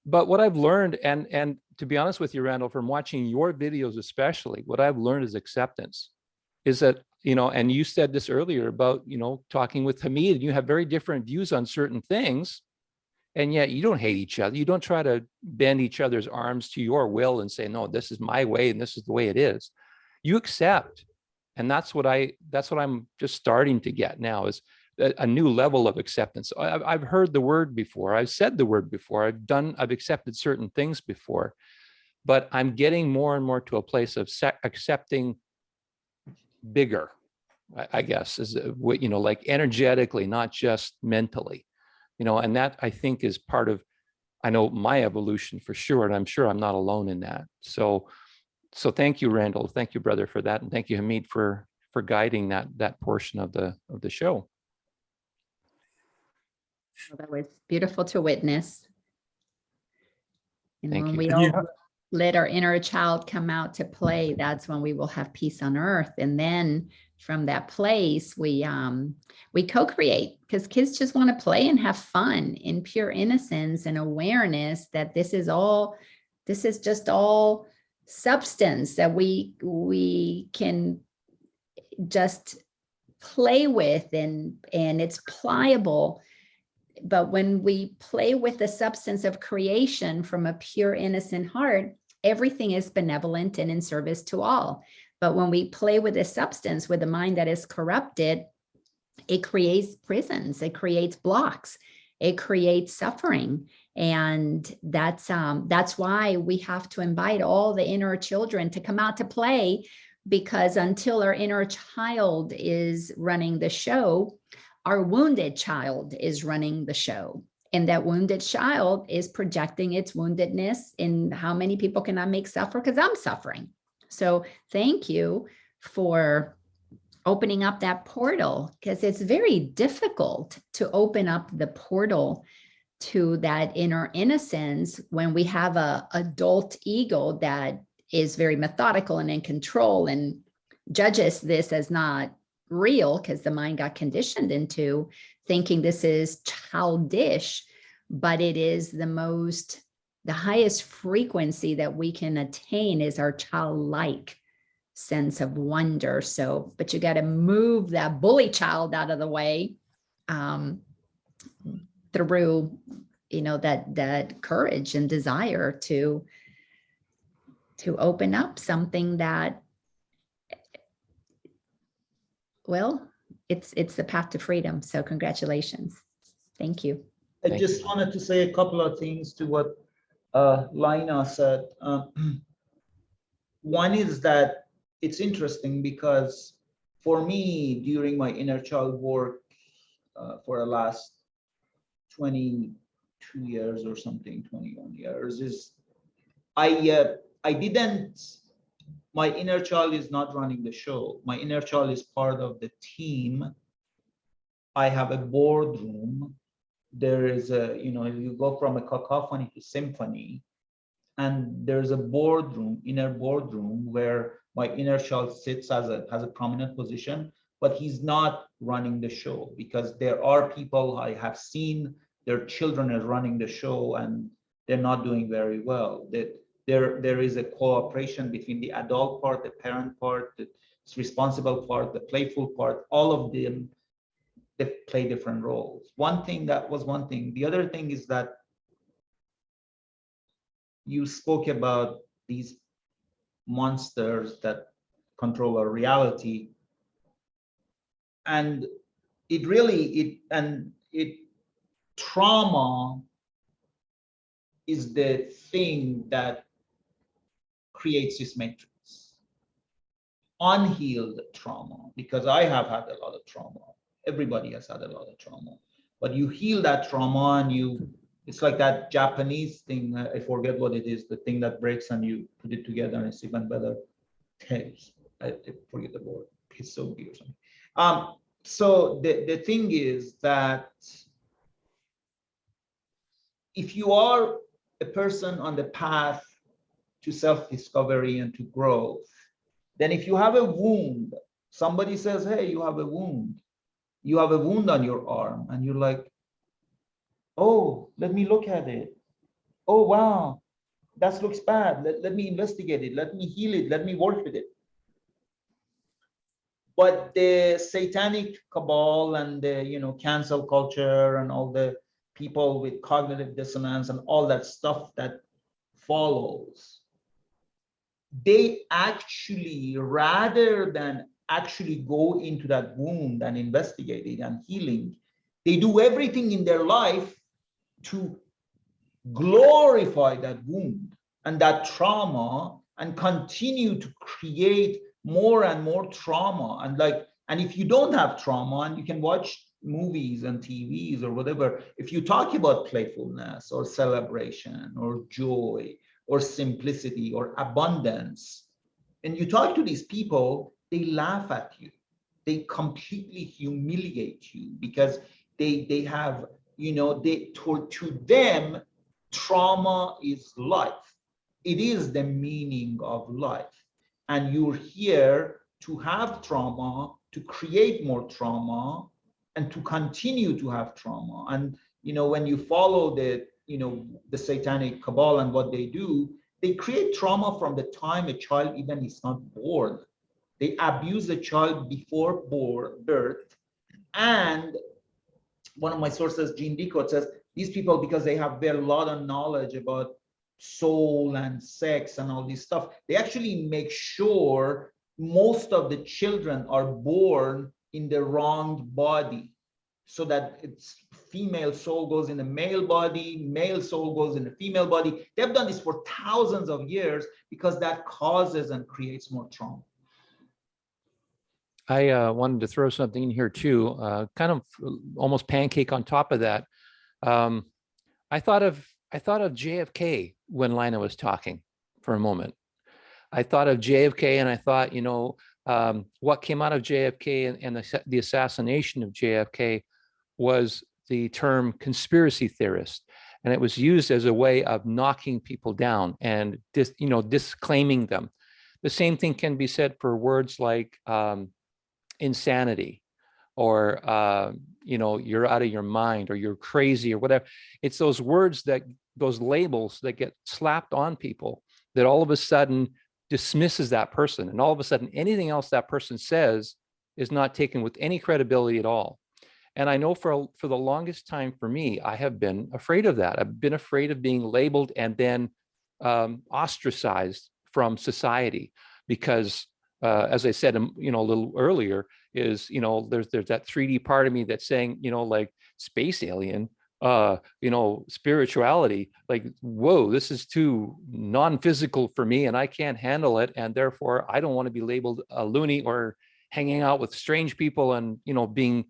But what I've learned, and to be honest with you, Randall, from watching your videos, especially, what I've learned is acceptance. Is that, you know, and you said this earlier about, you know, talking with Hamid, and you have very different views on certain things, and yet you don't hate each other. You don't try to bend each other's arms to your will and say, no, this is my way and this is the way it is. You accept. And that's what I'm just starting to get now, is a new level of acceptance. I've heard the word before. I've said the word before. I've accepted certain things before, but I'm getting more and more to a place of accepting bigger, I guess, is what, you know, like energetically, not just mentally, you know, and that I think is part of, I know, my evolution for sure. And I'm sure I'm not alone in that. So thank you, Randall. Thank you, brother, for that. And thank you, Hamid, for guiding that portion of the show.
Well, that was beautiful to witness. And
Thank
when
you.
we
And
all
you
let our inner child come out to play, that's when we will have peace on earth. And then from that place, we co-create, because kids just want to play and have fun in pure innocence and awareness that this is just all substance that we can just play with, and it's pliable. But when we play with the substance of creation from a pure innocent heart, everything is benevolent and in service to all. But when we play with a substance with a mind that is corrupted, it creates prisons, it creates blocks, it creates suffering. And that's why we have to invite all the inner children to come out to play, because until our inner child is running the show, our wounded child is running the show. And that wounded child is projecting its woundedness in how many people can I make suffer, because I'm suffering. So thank you for opening up that portal, because it's very difficult to open up the portal to that inner innocence when we have a adult ego that is very methodical and in control and judges this as not real, because the mind got conditioned into thinking this is childish, but it is the highest frequency that we can attain is our childlike sense of wonder. So, but you got to move that bully child out of the way through, you know, that courage and desire to open up something that, well, it's the path to freedom. So congratulations. Thank you.
I
Thank
just
you.
wanted to say a couple of things to what Laina said. One is that it's interesting because for me, during my inner child work for the last 22 years or something, 21 years, is I didn't, my inner child is not running the show. My inner child is part of the team. I have a boardroom. There is a, you know, you go from a cacophony to symphony, and there's a boardroom, inner boardroom, where my inner child sits as has a prominent position, but he's not running the show, because there are people I have seen their children are running the show and they're not doing very well. That there is a cooperation between the adult part, the parent part, the responsible part, the playful part. All of them, they play different roles. One thing, that was one thing. The other thing is that you spoke about these monsters that control our reality, and trauma is the thing that creates this matrix. unhealed trauma, because I have had a lot of trauma. Everybody has had a lot of trauma, but you heal that trauma and it's like that Japanese thing. I forget what it is, the thing that breaks and you put it together and it's even better. I forget the word, pisogi or something. So the thing is that if you are a person on the path to self-discovery and to growth, then if you have a wound, somebody says, hey, you have a wound on your arm, and you're like, oh, let me look at it. Oh, wow, that looks bad. Let me investigate it. Let me heal it. Let me work with it. But the satanic cabal and the cancel culture and all the people with cognitive dissonance and all that stuff that follows, they actually, rather than actually go into that wound and investigate it and healing, they do everything in their life to glorify that wound and that trauma and continue to create more and more trauma. And if you don't have trauma, and you can watch movies and TVs or whatever, if you talk about playfulness or celebration or joy or simplicity or abundance, and you talk to these people, they laugh at you. They completely humiliate you because they have, to them, trauma is life. It is the meaning of life. And you're here to have trauma, to create more trauma, and to continue to have trauma. And when you follow the satanic cabal and what they do, they create trauma from the time a child even is not born. They abuse a child before birth. And one of my sources, Gene Decode, says these people, because they have a lot of knowledge about soul and sex and all this stuff, they actually make sure most of the children are born in the wrong body, so that it's female soul goes in the male body, male soul goes in the female body. They've done this for thousands of years because that causes and creates more trauma.
I wanted to throw something in here too, kind of almost pancake on top of that. I thought of JFK when Laina was talking for a moment. I thought of JFK, and I thought, what came out of JFK and the assassination of JFK was the term conspiracy theorist, and it was used as a way of knocking people down and disclaiming them. The same thing can be said for words like insanity, or you're out of your mind, or you're crazy, or whatever. It's those words, those labels that get slapped on people that all of a sudden dismisses that person, and all of a sudden anything else that person says is not taken with any credibility at all. And I know for the longest time, for me, I have been afraid of that. I've been afraid of being labeled and then ostracized from society, because as I said, a little earlier, is there's that 3D part of me that's saying, like space alien, spirituality, like, whoa, this is too non-physical for me, and I can't handle it, and therefore I don't want to be labeled a loony or hanging out with strange people and being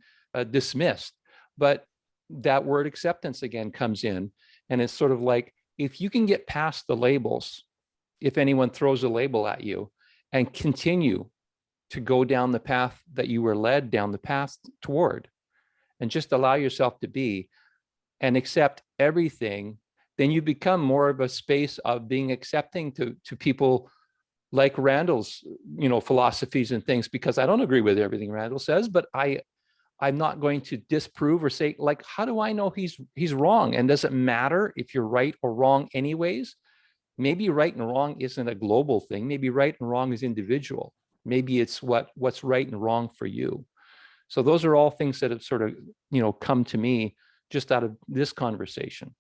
dismissed. But that word acceptance again comes in, and it's sort of like, if you can get past the labels, if anyone throws a label at you, and continue to go down the path that you were led down the path toward, and just allow yourself to be and accept everything, then you become more of a space of being accepting to people like Randall's, philosophies and things, because I don't agree with everything Randall says, but I'm not going to disprove or say, like, how do I know he's wrong? And does it matter if you're right or wrong anyways? Maybe right and wrong isn't a global thing. Maybe right and wrong is individual. Maybe it's what's right and wrong for you. So those are all things that have sort of, come to me just out of this conversation.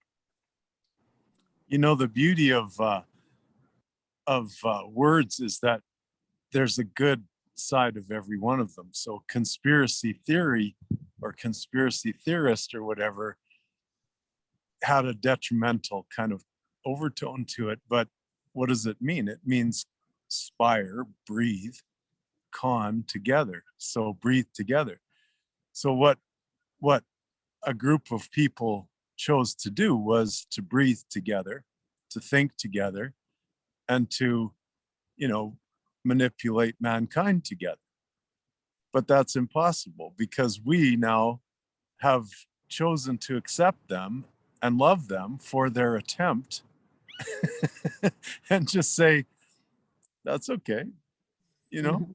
The beauty of words is that there's a good side of every one of them. So conspiracy theory or conspiracy theorist or whatever had a detrimental kind of overtone to it. But what does it mean? It means spire, breathe, con together. So breathe together. So what a group of people chose to do was to breathe together, to think together, and to, manipulate mankind together. But that's impossible because we now have chosen to accept them and love them for their attempt and just say, that's okay.
Mhm.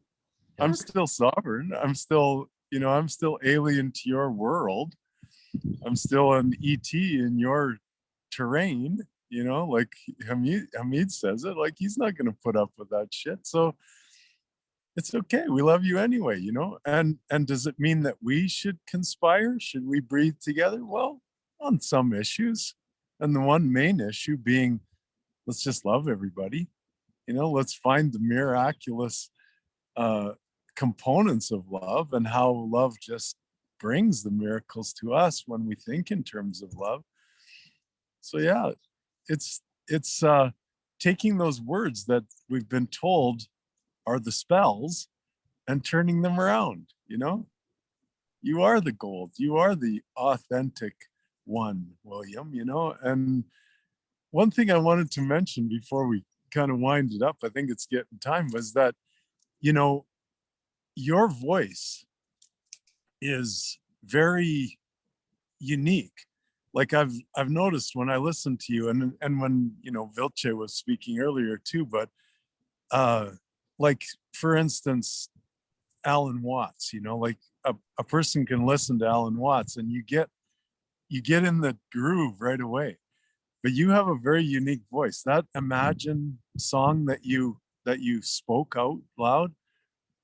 I'm
Okay.
still sovereign. I'm still, I'm still alien to your world. I'm still an ET in your terrain, like Hamid says it, like he's not going to put up with that shit. So it's okay. We love you anyway, and does it mean that we should conspire? Should we breathe together? Well, on some issues. And the one main issue being, let's just love everybody. Let's find the miraculous components of love and how love just brings the miracles to us when we think in terms of love. So yeah, it's taking those words that we've been told are the spells and turning them around. You are the gold, you are the authentic one, William. And one thing I wanted to mention before we kind of wind it up, I think it's getting time, was that your voice is very unique. Like I've noticed when I listen to you, and when Vilce was speaking earlier too, but like for instance, Alan Watts, like a person can listen to Alan Watts and you get in the groove right away. But you have a very unique voice. That Imagine song that you spoke out loud,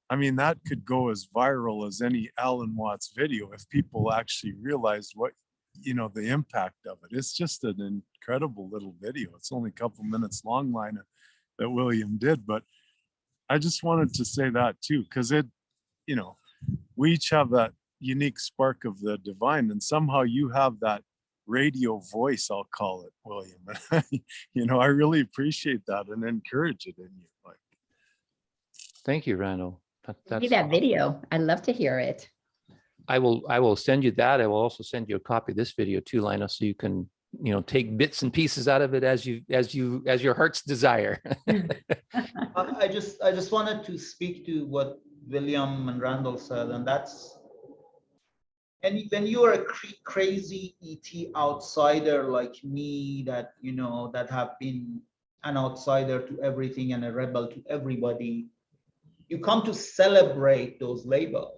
I mean, that could go as viral as any Alan Watts video if people actually realized what, the impact of it. It's just an incredible little video. It's only a couple minutes long, Laina, that William did. But I just wanted to say that too, because we each have that unique spark of the divine, and somehow you have that radio voice, I'll call it, William. I really appreciate that and encourage it in you. Like,
Thank you, Randall.
See
That's
that
awesome.
video. I'd love to hear it.
I will send you that. I will also send you a copy of this video too, Laina, so you can, take bits and pieces out of it as your heart's desire.
I just wanted to speak to what William and Randall said, and that's, and when you are a crazy ET outsider like me, that that have been an outsider to everything and a rebel to everybody, you come to celebrate those labels.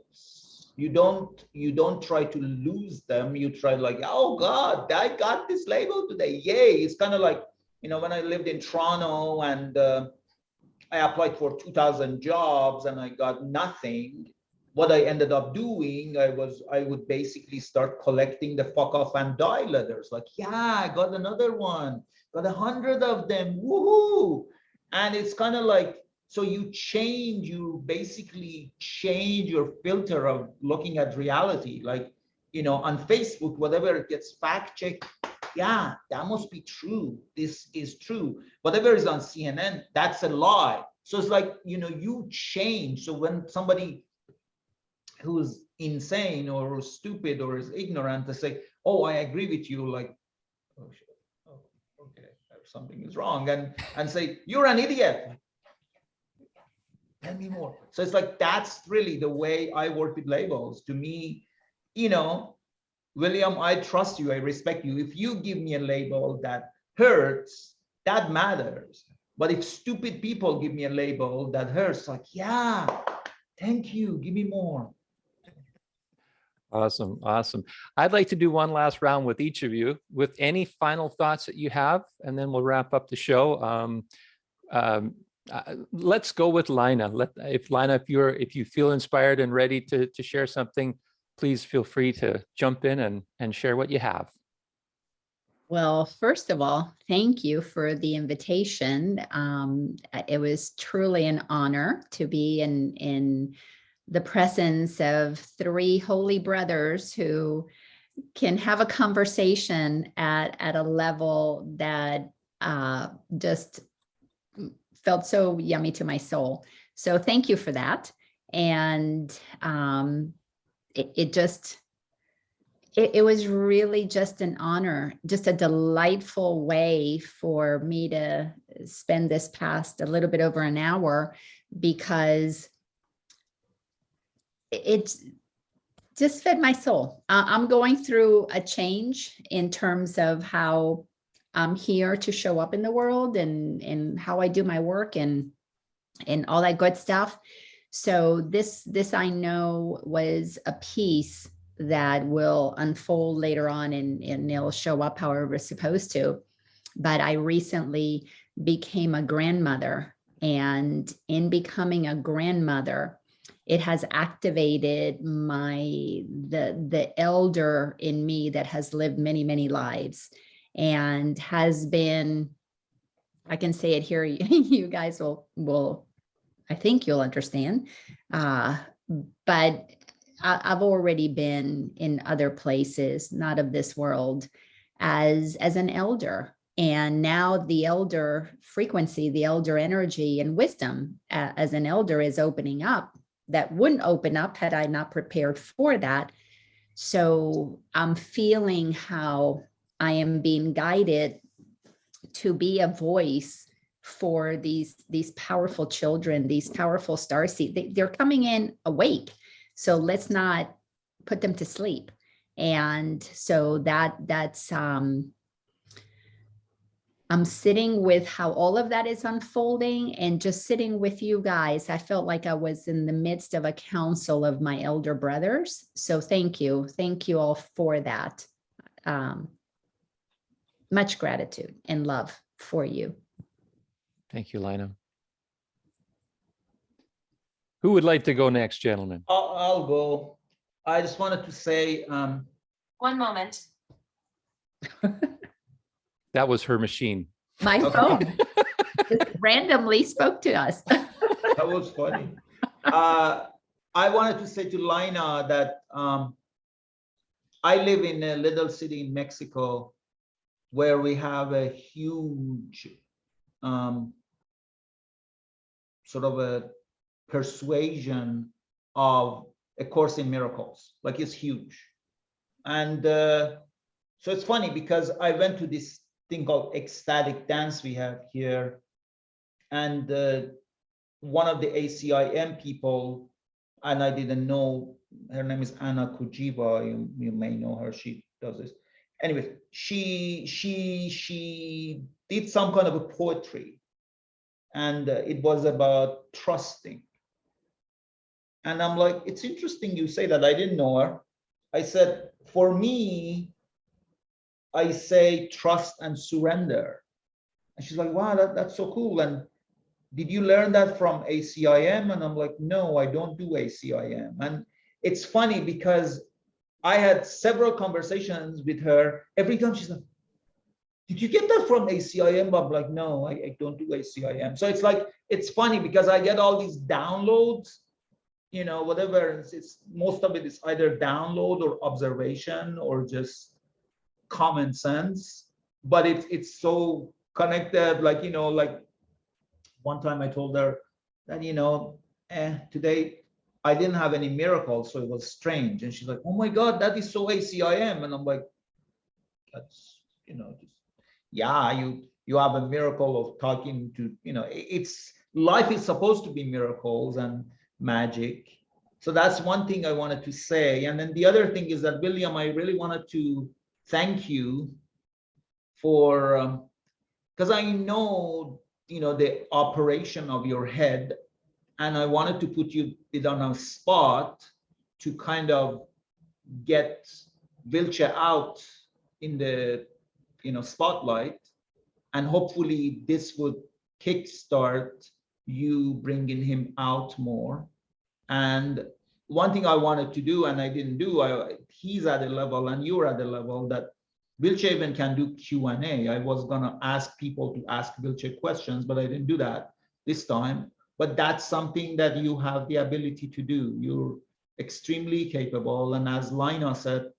You don't try to lose them. You try like, oh God, I got this label today, yay. It's kind of like, when I lived in Toronto and I applied for 2,000 jobs and I got nothing. What I ended up doing, I would basically start collecting the fuck off and die letters. Like, yeah, I got another one, got 100 of them, woohoo. And it's kind of like, so you basically change your filter of looking at reality. Like, on Facebook, whatever gets fact checked, yeah, that must be true. This is true. Whatever is on CNN, that's a lie. So it's like, you change. So when somebody who's insane or stupid or is ignorant to say, oh, I agree with you, like, oh shit, oh, okay, something is wrong, and say, you're an idiot. Tell me more. So it's like, that's really the way I work with labels. To me, William, I trust you, I respect you. If you give me a label that hurts, that matters. But if stupid people give me a label that hurts, like, yeah, thank you, give me more.
Awesome. Awesome. I'd like to do one last round with each of you with any final thoughts that you have, and then we'll wrap up the show. Let's go with Laina. Laina, if you feel inspired and ready to share something, please feel free to jump in and share what you have.
Well, first of all, thank you for the invitation. It was truly an honor to be in the presence of three holy brothers who can have a conversation at a level that just felt so yummy to my soul. So thank you for that. And it was really just an honor, just a delightful way for me to spend this past a little bit over an hour, because it just fed my soul. I'm going through a change in terms of how I'm here to show up in the world, and how I do my work, and all that good stuff. So this I know was a piece that will unfold later on, and it'll show up however it's supposed to. But I recently became a grandmother, and in becoming a grandmother, it has activated the elder in me that has lived many, many lives, and has been, I can say it here, you guys will, I think you'll understand. But I've already been in other places, not of this world, as an elder. And now the elder frequency, the elder energy and wisdom as an elder is opening up, that wouldn't open up had I not prepared for that. So I'm feeling how I am being guided to be a voice for these powerful children, these powerful starseeds. They're coming in awake. So let's not put them to sleep. And so that's I'm sitting with how all of that is unfolding, and just sitting with you guys. I felt like I was in the midst of a council of my elder brothers. So thank you all for that. Much gratitude and love for you.
Thank you, Laina. Who would like to go next, gentlemen?
I'll go. I just wanted to say,
1 moment.
That was her machine.
My
Okay.
phone just randomly spoke to us.
that was funny. I wanted to say to Laina that I live in a little city in Mexico where we have a huge sort of a persuasion of A Course in Miracles. Like, it's huge. And so it's funny because I went to this thing called ecstatic dance we have here, and one of the ACIM people, and I didn't know, her name is Anna Kujiva, you may know her, she does this. Anyways, she did some kind of a poetry, and it was about trusting. And I'm like, it's interesting you say that. I didn't know her. I said, for me, I say trust and surrender. And she's like, wow, that's so cool. And did you learn that from ACIM? And I'm like, no, I don't do ACIM. And it's funny because I had several conversations with her. Every time she's like, did you get that from ACIM? I'm like, no, I don't do ACIM. So it's like, it's funny because I get all these downloads, you know, whatever. It's most of it is either download or observation or just common sense, but it's so connected. Like, you know, like one time I told her that, you know, today I didn't have any miracles, so it was strange. And she's like, oh my God, that is so ACIM. And I'm like, that's, you know, just, yeah, you have a miracle of talking to, you know, it's life is supposed to be miracles and magic. So that's one thing I wanted to say. And then the other thing is that, William, I really wanted to thank you for, because I know, you know, the operation of your head, and I wanted to put you on a spot to kind of get Vilche out in the, you know, spotlight, and hopefully this would kickstart you bringing him out more. And one thing I wanted to do, and I didn't do, he's at a level and you're at a level that Vilche even can do Q&A. I was gonna ask people to ask Vilche questions, but I didn't do that this time. But that's something that you have the ability to do. You're extremely capable. And as Laina said,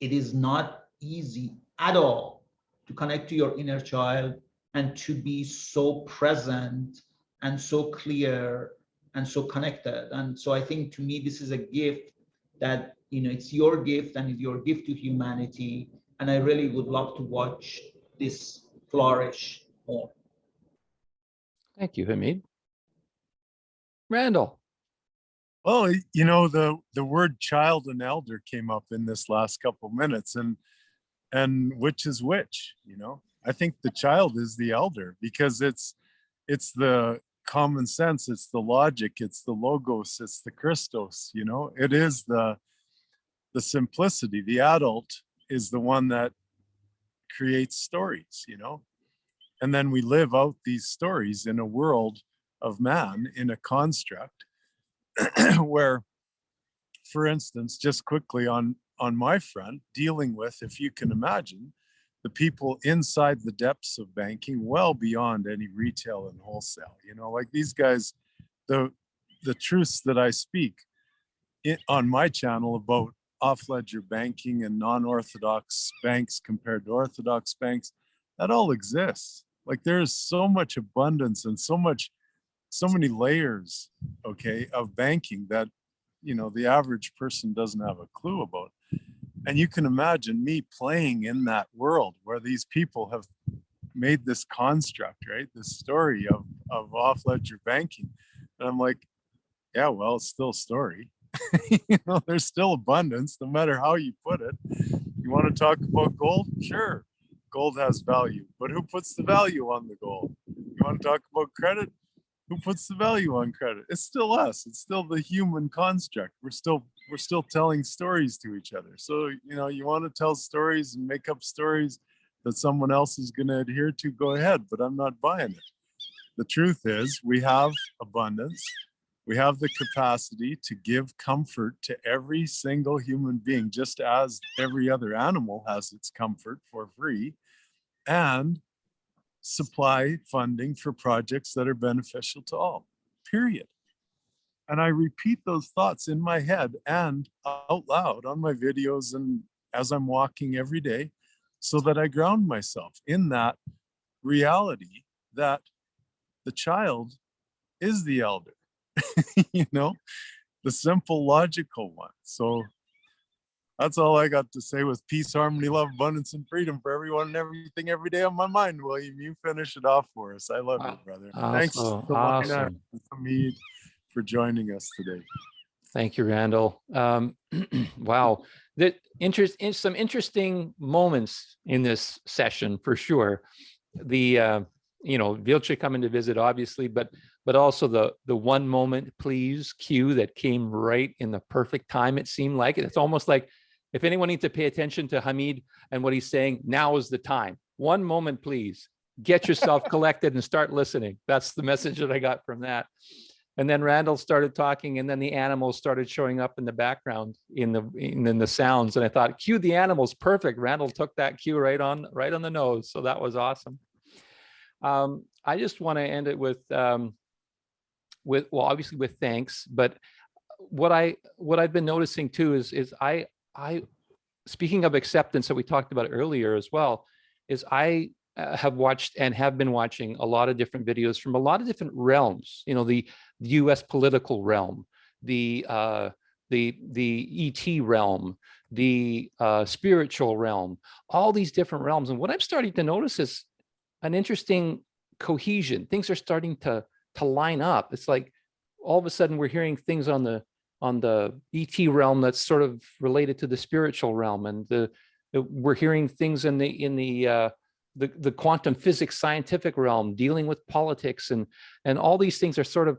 it is not easy at all to connect to your inner child and to be so present and so clear and so connected. And so I think, to me, this is a gift that, it's your gift and it's your gift to humanity. And I really would love to watch this flourish more.
Thank you, Hamid. Randall.
Well, the word child and elder came up in this last couple minutes, and which is which, I think the child is the elder, because it's the common sense, it's the logic, it's the logos, it's the Christos, it is the simplicity. The adult is the one that creates stories, and then we live out these stories in a world of man, in a construct where, for instance, just quickly on my front, dealing with, if you can imagine, the people inside the depths of banking, well beyond any retail and wholesale, like these guys, the truths that I speak on my channel about off-ledger banking and non-orthodox banks compared to orthodox banks, that all exists. Like, there is so much abundance and so many layers, okay, of banking that, the average person doesn't have a clue about. And you can imagine me playing in that world where these people have made this construct, right? This story of off-ledger banking. And I'm like, yeah, well, it's still a story. There's still abundance, no matter how you put it. You want to talk about gold? Sure, gold has value, but who puts the value on the gold? You want to talk about credit? Who puts the value on credit? It's still us. It's still the human construct. We're still telling stories to each other. So, you want to tell stories and make up stories that someone else is going to adhere to, go ahead, but I'm not buying it. The truth is, we have abundance. We have the capacity to give comfort to every single human being, just as every other animal has its comfort for free, and supply funding for projects that are beneficial to all, period. And I repeat those thoughts in my head and out loud on my videos and as I'm walking every day, so that I ground myself in that reality that the child is the elder, the simple, logical one. So that's all I got to say, with peace, harmony, love, abundance, and freedom for everyone and everything every day on my mind. William, you finish it off for us. I love you, brother. Thanks to Laina and Hamid for joining us today.
Thank you, Randall. Wow, some interesting moments in this session for sure. The Vilce coming to visit, obviously, but also the one moment please cue that came right in the perfect time. It seemed like it's almost like, if anyone needs to pay attention to Hamid and what he's saying, now is the time. One moment, please. Get yourself collected and start listening. That's the message that I got from that. And then Randall started talking, and then the animals started showing up in the background in the sounds. And I thought, cue the animals, perfect. Randall took that cue right on the nose. So that was awesome. I just want to end it with obviously with thanks, but what I've been noticing too is I speaking of acceptance that we talked about earlier as well, is I have watched and have been watching a lot of different videos from a lot of different realms, the US political realm, the ET realm, the spiritual realm, all these different realms. And what I'm starting to notice is an interesting cohesion. Things are starting to line up. It's like all of a sudden we're hearing things on the ET realm that's sort of related to the spiritual realm, and we're hearing things in the quantum physics scientific realm dealing with politics, and all these things are sort of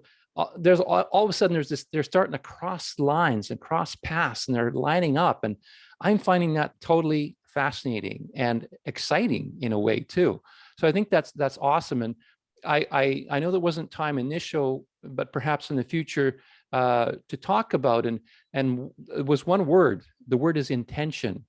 there's all of a sudden they're starting to cross lines and cross paths, and they're lining up, and I'm finding that totally fascinating and exciting in a way too. So I think that's awesome. And I know there wasn't time in this show, but perhaps in the future to talk about, and it was one word. The word is intention.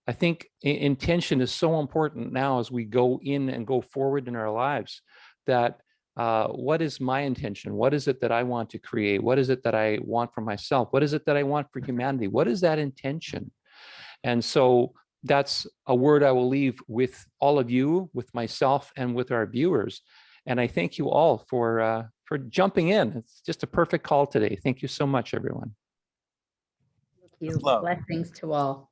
I think intention is so important now as we go in and go forward in our lives, that what is my intention? What is it that I want to create? What is it that I want for myself? What is it that I want for humanity? What is that intention? And so that's a word I will leave with all of you, with myself, and with our viewers. And I thank you all for for jumping in. It's just a perfect call today. Thank you so much, everyone.
Thank you.
love.
Blessings to all.